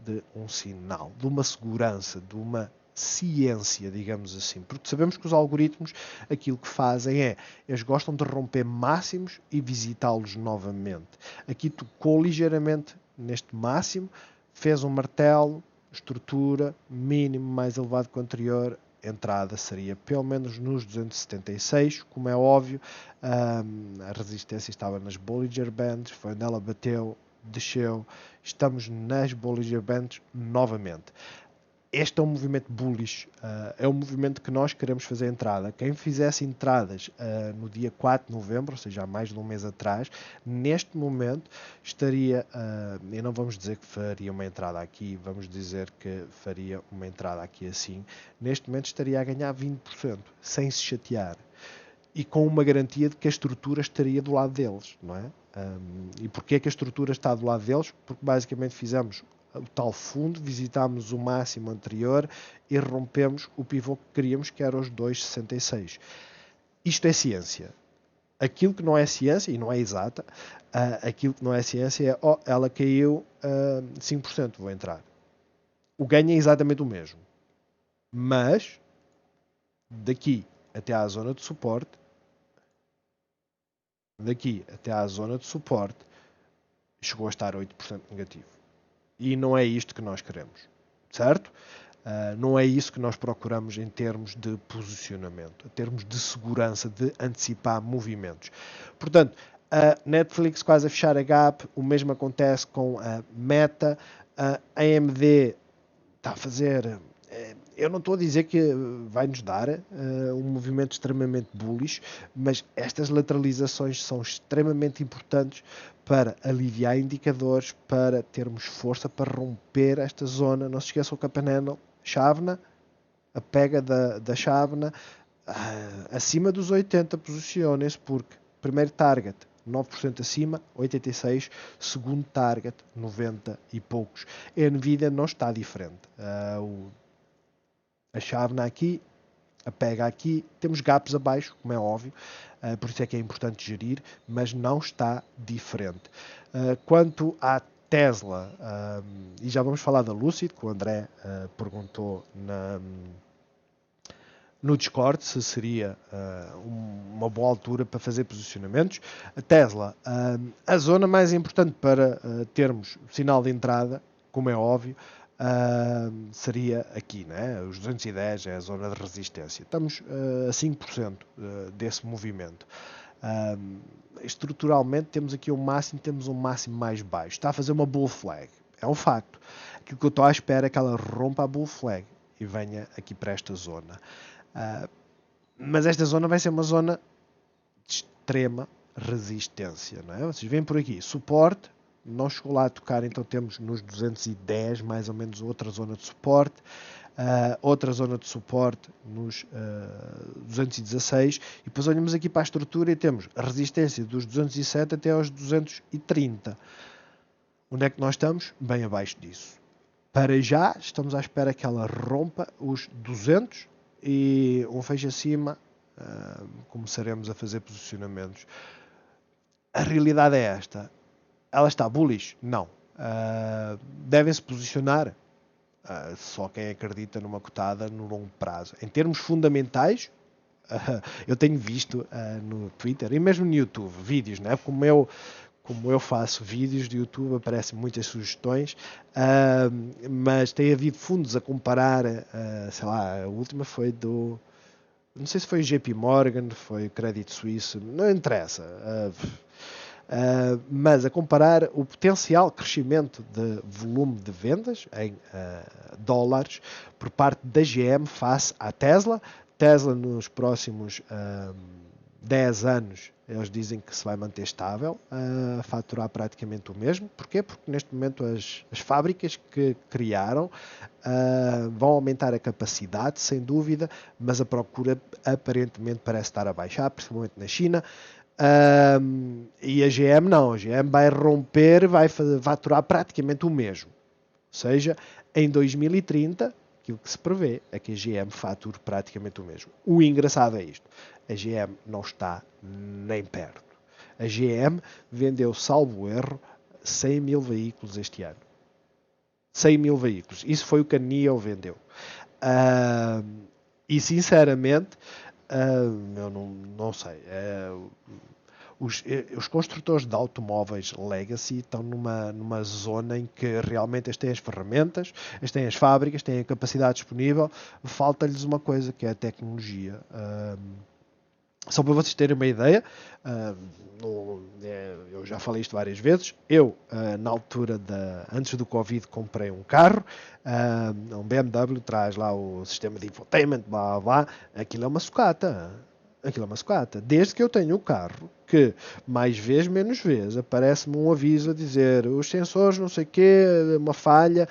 de um sinal, de uma segurança, de uma ciência, digamos assim, porque sabemos que os algoritmos aquilo que fazem é, eles gostam de romper máximos e visitá-los novamente. Aqui tocou ligeiramente neste máximo, fez um martelo, estrutura, mínimo mais elevado que o anterior, entrada seria pelo menos nos 276, como é óbvio. A resistência estava nas Bollinger Bands, foi onde ela bateu, desceu, estamos nas Bollinger Bands novamente. Este é um movimento bullish, é um movimento que nós queremos fazer entrada. Quem fizesse entradas no dia 4 de novembro, ou seja, há mais de um mês atrás, neste momento estaria, e não vamos dizer que faria uma entrada aqui, vamos dizer que faria uma entrada aqui assim, neste momento estaria a ganhar 20%, sem se chatear. E com uma garantia de que a estrutura estaria do lado deles, não é? E porquê que a estrutura está do lado deles? Porque basicamente fizemos o tal fundo, visitámos o máximo anterior e rompemos o pivô que queríamos, que era os 2,66. Isto é ciência. Aquilo que não é ciência, e não é exata, aquilo que não é ciência é, ela caiu 5%, vou entrar. O ganho é exatamente o mesmo. Mas, daqui até à zona de suporte, chegou a estar 8% negativo. E não é isto que nós queremos, certo? Não é isso que nós procuramos em termos de posicionamento, em termos de segurança, de antecipar movimentos. Portanto, a Netflix quase a fechar a gap, o mesmo acontece com a Meta, a AMD está a fazer. Eu não estou a dizer que vai nos dar um movimento extremamente bullish, mas estas lateralizações são extremamente importantes para aliviar indicadores, para termos força para romper esta zona. Não se esqueçam que a panela chávena, a pega da chávena, acima dos 80, posicionem-se, porque primeiro target 9% acima, 86, segundo target 90 e poucos. A Nvidia não está diferente. A chávena aqui, a pega aqui, temos gaps abaixo, como é óbvio, por isso é que é importante gerir, mas não está diferente. Quanto à Tesla, e já vamos falar da Lucid, que o André perguntou no Discord se seria uma boa altura para fazer posicionamentos. A Tesla, a zona mais importante para termos sinal de entrada, como é óbvio, seria aqui, né? Os 210 é a zona de resistência. Estamos a 5% desse movimento. Estruturalmente temos aqui temos um máximo mais baixo. Está a fazer uma bull flag. É um facto. Aquilo que eu estou à espera é que ela rompa a bull flag e venha aqui para esta zona. Mas esta zona vai ser uma zona de extrema resistência, não é? Vocês veem por aqui, suporte, não chegou lá a tocar, então temos nos 210 mais ou menos outra zona de suporte, outra zona de suporte nos 216, e depois olhamos aqui para a estrutura e temos a resistência dos 207 até aos 230. Onde é que nós estamos? Bem abaixo disso. Para já, estamos à espera que ela rompa os 200 e um fecho acima, começaremos a fazer posicionamentos. A realidade é esta. Ela está bullish? Não. Devem-se posicionar? Só quem acredita numa cotada no longo prazo. Em termos fundamentais, eu tenho visto no Twitter e mesmo no YouTube vídeos, né? Como eu faço vídeos de YouTube, aparecem muitas sugestões, mas tem havido fundos a comparar, sei lá, a última foi não sei se foi o JP Morgan, foi o Credit Suisse, não interessa, mas a comparar o potencial crescimento de volume de vendas em dólares por parte da GM face à Tesla. Tesla nos próximos 10 anos eles dizem que se vai manter estável, a faturar praticamente o mesmo. Porquê? Porque neste momento as fábricas que criaram vão aumentar a capacidade, sem dúvida, mas a procura aparentemente parece estar a baixar, principalmente na China. E a GM não, a GM vai romper, vai faturar praticamente o mesmo. Ou seja, em 2030, aquilo que se prevê é que a GM fature praticamente o mesmo. O engraçado é isto: a GM não está nem perto. A GM vendeu, salvo erro, 100 mil veículos este ano. 100 mil veículos. Isso foi o que a NIO vendeu. E sinceramente, eu não sei. Os construtores de automóveis legacy estão numa zona em que realmente eles têm as ferramentas, eles têm as fábricas, têm a capacidade disponível, falta-lhes uma coisa que é a tecnologia. Só para vocês terem uma ideia, eu já falei isto várias vezes, na altura antes do Covid comprei um carro, um BMW, traz lá o sistema de infotainment, blá, blá, aquilo é uma sucata. Aquilo é uma sucata. Desde que eu tenho o carro, que mais vez, menos vez, aparece-me um aviso a dizer os sensores, não sei o quê, uma falha,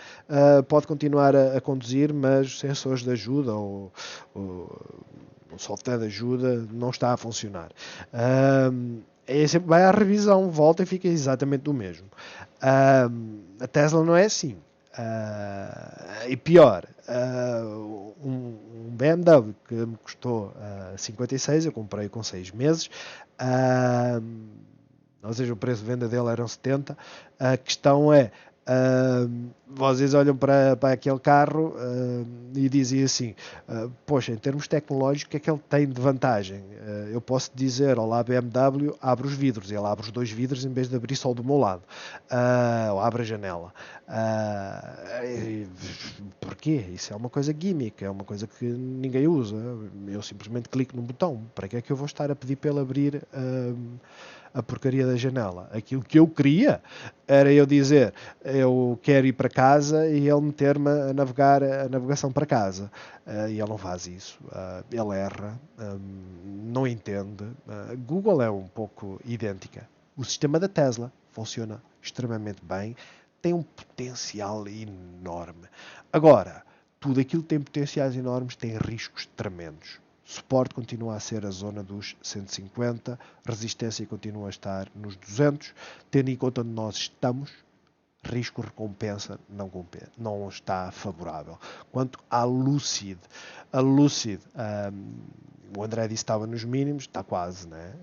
pode continuar a conduzir, mas os sensores de ajuda ou o software de ajuda não está a funcionar. Aí sempre vai à revisão, volta e fica exatamente o mesmo. A Tesla não é assim. E pior, um BMW que me custou 56, eu comprei com 6 meses, ou seja, o preço de venda dele eram 70. A questão é, Vocês olham para aquele carro e dizem assim, poxa, em termos tecnológicos, o que é que ele tem de vantagem? Eu posso dizer, olá BMW, abre os vidros, e ele abre os dois vidros em vez de abrir só do meu lado, ou abre a janela. Porquê? Isso é uma coisa gimmick, é uma coisa que ninguém usa. Eu simplesmente clico num botão. Para que é que eu vou estar a pedir para ele abrir a porcaria da janela? Aquilo que eu queria era eu dizer, eu quero ir para casa e ele meter-me a navegar a navegação para casa. E ele não faz isso. Ele erra, não entende. Google é um pouco idêntica. O sistema da Tesla funciona extremamente bem, tem um potencial enorme. Agora, tudo aquilo que tem potenciais enormes tem riscos tremendos. Suporte continua a ser a zona dos 150, resistência continua a estar nos 200, tendo em conta onde nós estamos, risco-recompensa não está favorável. Quanto à Lucid, a Lucid, o André disse que estava nos mínimos, está quase, né?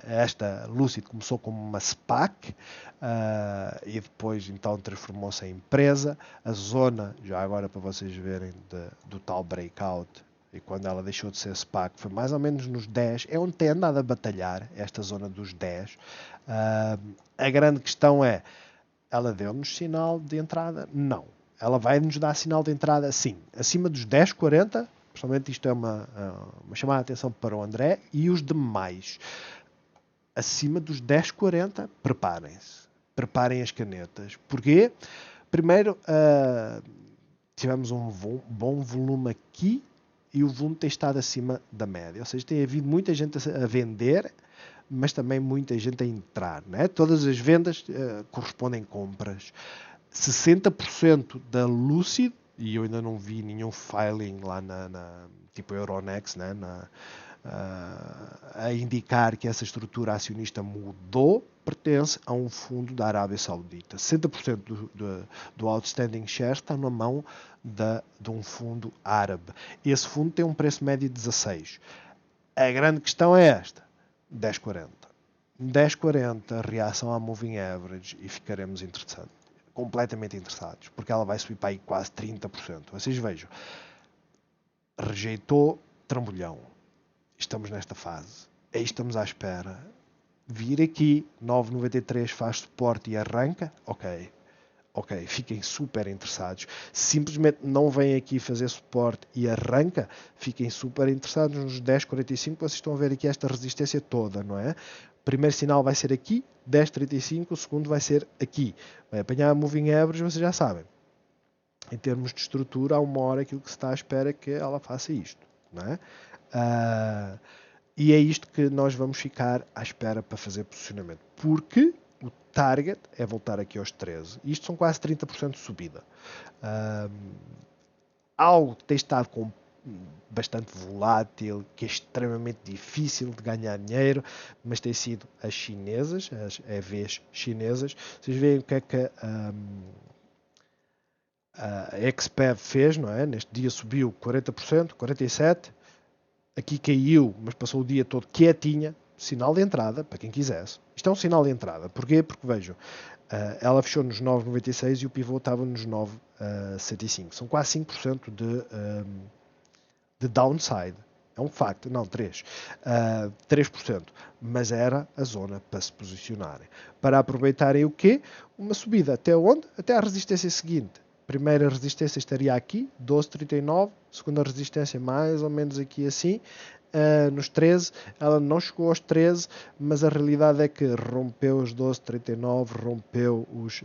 Esta Lucid começou como uma SPAC e depois então transformou-se em empresa. A zona, já agora para vocês verem, do tal breakout, e quando ela deixou de ser SPAC, foi mais ou menos nos 10, é onde tem andado a batalhar, esta zona dos 10. A grande questão é, ela deu-nos sinal de entrada? Não. Ela vai nos dar sinal de entrada? Sim. Acima dos 10,40, principalmente isto é uma chamada de atenção para o André e os demais. Acima dos 10,40, preparem-se. Preparem as canetas. Porquê? Primeiro, tivemos um bom volume aqui e o volume tem estado acima da média. Ou seja, tem havido muita gente a vender, mas também muita gente a entrar. Né? Todas as vendas correspondem a compras. 60% da Lucid, e eu ainda não vi nenhum filing lá tipo Euronext, né? A indicar que essa estrutura acionista mudou, pertence a um fundo da Arábia Saudita. 60% do outstanding share está na mão de um fundo árabe. Esse fundo tem um preço médio de 16. A grande questão é esta. 10,40. 10,40, reação à moving average e ficaremos completamente interessados, porque ela vai subir para aí quase 30%. Vocês vejam, rejeitou trambolhão. Estamos nesta fase. Aí estamos à espera. Vir aqui, 9,93 faz suporte e arranca, ok, fiquem super interessados. Simplesmente não vêm aqui fazer suporte e arranca, fiquem super interessados nos 10,45, vocês estão a ver aqui esta resistência toda, não é? O primeiro sinal vai ser aqui, 10,35, o segundo vai ser aqui. Vai apanhar a moving average, vocês já sabem. Em termos de estrutura, há uma hora aquilo que se está à espera é que ela faça isto, não é? E é isto que nós vamos ficar à espera para fazer posicionamento. Porque o target é voltar aqui aos 13. Isto são quase 30% de subida. Algo que tem estado bastante volátil, que é extremamente difícil de ganhar dinheiro, mas tem sido as chinesas, as EVs chinesas. Vocês veem o que é que a Exped fez, não é? Neste dia subiu 40%, 47%. Aqui caiu, mas passou o dia todo quietinha. Sinal de entrada, para quem quisesse. Isto é um sinal de entrada. Porquê? Porque, vejam, ela fechou nos 9,96 e o pivô estava nos 9,75. São quase 5% de downside. É um facto. Não, 3%. 3%. Mas era a zona para se posicionarem. Para aproveitarem o quê? Uma subida até onde? Até a resistência seguinte. Primeira resistência estaria aqui, 12,39. Segunda resistência mais ou menos aqui assim, nos 13. Ela não chegou aos 13, mas a realidade é que rompeu os 12,39, rompeu os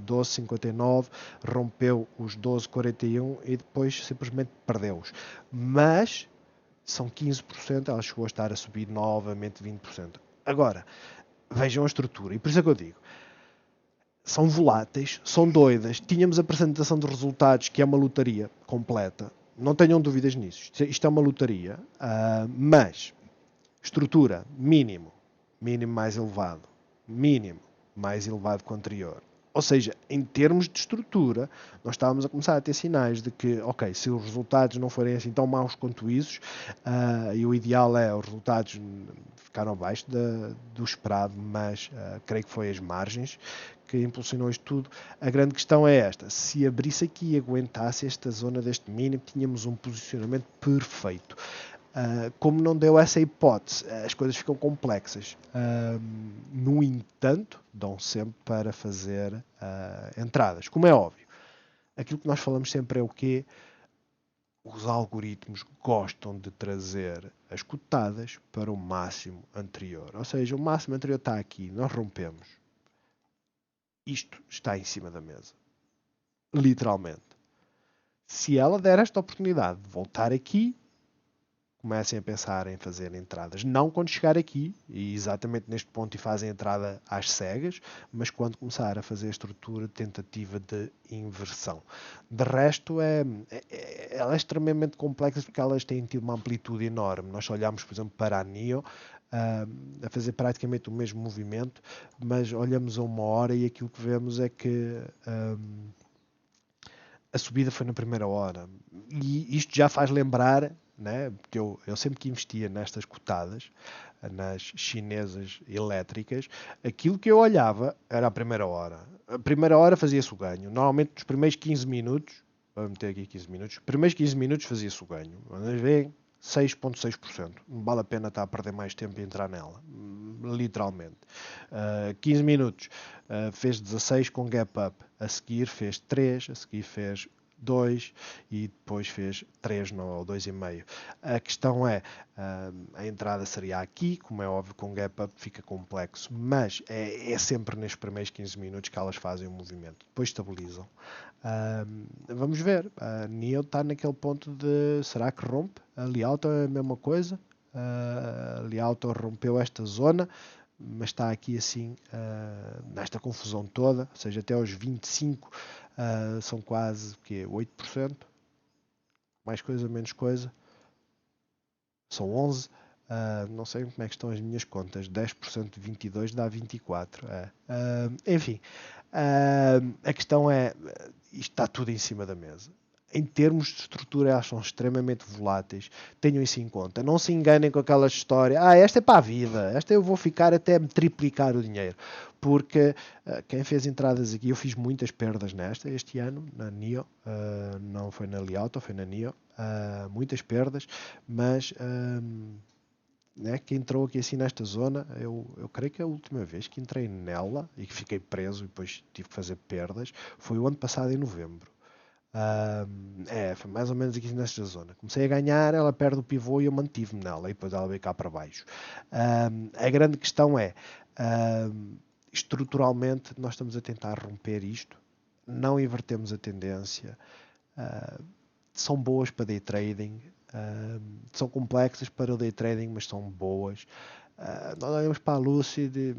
12,59, rompeu os 12,41 e depois simplesmente perdeu-os. Mas são 15%, ela chegou a estar a subir novamente 20%. Agora, vejam a estrutura, e por isso é que eu digo, são voláteis, são doidas. Tínhamos a apresentação de resultados, que é uma lotaria completa. Não tenham dúvidas nisso. Isto é uma lotaria. Mas, estrutura, mínimo mais elevado. Mínimo mais elevado que o anterior. Ou seja, em termos de estrutura, nós estávamos a começar a ter sinais de que, ok, se os resultados não forem assim tão maus quanto isso, e o ideal é os resultados ficaram abaixo do esperado, mas creio que foi as margens que impulsionou isto tudo. A grande questão é esta: se abrisse aqui e aguentasse esta zona deste mínimo, tínhamos um posicionamento perfeito. Como não deu essa hipótese, as coisas ficam complexas. No entanto, dão sempre para fazer entradas. Como é óbvio, aquilo que nós falamos sempre é o quê? Os algoritmos gostam de trazer as cotadas para o máximo anterior. Ou seja, o máximo anterior está aqui, nós rompemos. Isto está em cima da mesa. Literalmente. Se ela der esta oportunidade de voltar aqui, comecem a pensar em fazer entradas. Não quando chegar aqui, e exatamente neste ponto, e fazem entrada às cegas, mas quando começar a fazer a estrutura de tentativa de inversão. De resto, ela é extremamente complexa porque elas têm tido uma amplitude enorme. Nós olhamos, por exemplo, para a NIO, a fazer praticamente o mesmo movimento, mas olhamos a uma hora e aquilo que vemos é que a subida foi na primeira hora. E isto já faz lembrar, né, porque eu sempre que investia nestas cotadas, nas chinesas elétricas, aquilo que eu olhava era a primeira hora. A primeira hora fazia-se o ganho. Normalmente nos primeiros 15 minutos, vamos meter aqui 15 minutos, primeiros 15 minutos fazia-se o ganho. Mas vem 6,6%. Não vale a pena estar a perder mais tempo e entrar nela. Literalmente. 15 minutos. Fez 16 com gap up. A seguir fez 3. A seguir fez 2 e depois fez 3 ou 2,5. A questão é, a entrada seria aqui, como é óbvio, com gap up fica complexo, mas é sempre nestes primeiros 15 minutos que elas fazem o movimento. Depois estabilizam. Vamos ver. A NIO está naquele ponto de será que rompe? A Lialto é a mesma coisa. A Lialto rompeu esta zona, mas está aqui assim nesta confusão toda, ou seja, até aos 25 são quase que 8%, mais coisa, menos coisa, são 11. Não sei como é que estão as minhas contas, 10% de 22 dá 24. Enfim, a questão é, isto está tudo em cima da mesa. Em termos de estrutura, elas são extremamente voláteis. Tenham isso em conta. Não se enganem com aquela história. Esta é para a vida. Esta eu vou ficar até me triplicar o dinheiro. Porque quem fez entradas aqui, eu fiz muitas perdas nesta este ano, na NIO. Não foi na Liauto, foi na NIO. Muitas perdas. Mas né, que entrou aqui assim nesta zona, eu creio que a última vez que entrei nela e que fiquei preso e depois tive que fazer perdas foi o ano passado em novembro. Foi mais ou menos aqui nesta zona. Comecei a ganhar, ela perde o pivô e eu mantive-me nela e depois ela veio cá para baixo. A grande questão é, estruturalmente nós estamos a tentar romper isto, não invertemos a tendência, são boas para day trading, são complexas para o day trading, mas são boas. Nós olhamos para a Lucid e,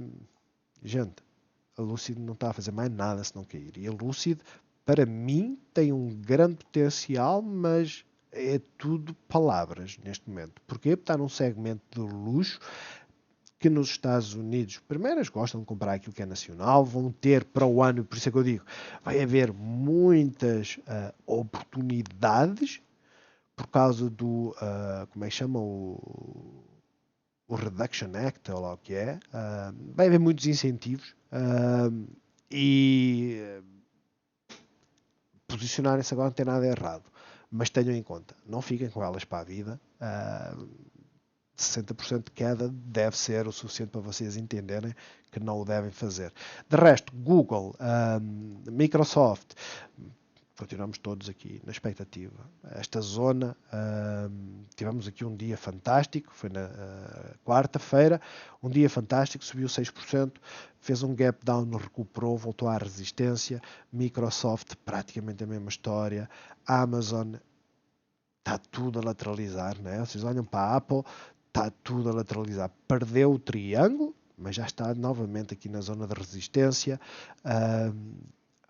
gente, a Lucid não está a fazer mais nada se não cair. E a Lucid, para mim, tem um grande potencial, mas é tudo palavras neste momento. Porquê? Porque está num segmento de luxo que nos Estados Unidos, primeiro, eles gostam de comprar aquilo que é nacional, vão ter para o ano, por isso é que eu digo, vai haver muitas oportunidades por causa do, como é que chama, o Reduction Act, ou lá o que é, vai haver muitos incentivos e posicionarem-se agora não tem nada errado, mas tenham em conta, não fiquem com elas para a vida. 60% de queda deve ser o suficiente para vocês entenderem que não o devem fazer. De resto, Google, Microsoft, continuamos todos aqui na expectativa. Esta zona, tivemos aqui um dia fantástico, foi na quarta-feira, um dia fantástico, subiu 6%, fez um gap down, recuperou, voltou à resistência. Microsoft, praticamente a mesma história. Amazon, está tudo a lateralizar, né? Vocês olham para a Apple, está tudo a lateralizar. Perdeu o triângulo, mas já está novamente aqui na zona de resistência.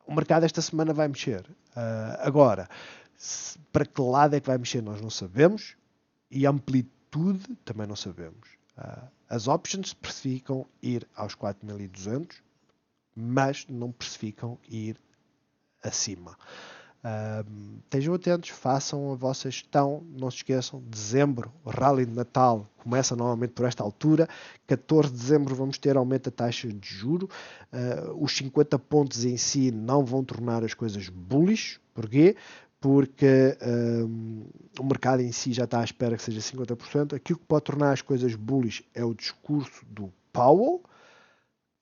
O mercado esta semana vai mexer. Agora, para que lado é que vai mexer nós não sabemos e a amplitude também não sabemos. As options precificam ir aos 4.200, mas não precificam ir acima. Estejam atentos, façam a vossa gestão, não se esqueçam, dezembro, Rally de Natal, começa normalmente por esta altura, 14 de dezembro vamos ter aumento da taxa de juro, os 50 pontos em si não vão tornar as coisas bullish, porquê? Porque o mercado em si já está à espera que seja 50%, aquilo que pode tornar as coisas bullish é o discurso do Powell,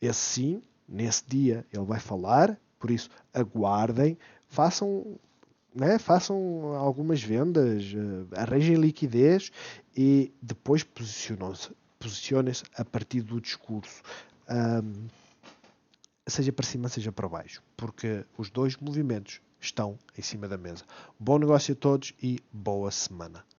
esse sim, nesse dia ele vai falar, por isso aguardem, façam, né, façam algumas vendas, arranjem liquidez e depois posicionem-se a partir do discurso, seja para cima, seja para baixo, porque os dois movimentos estão em cima da mesa. Bom negócio a todos e boa semana.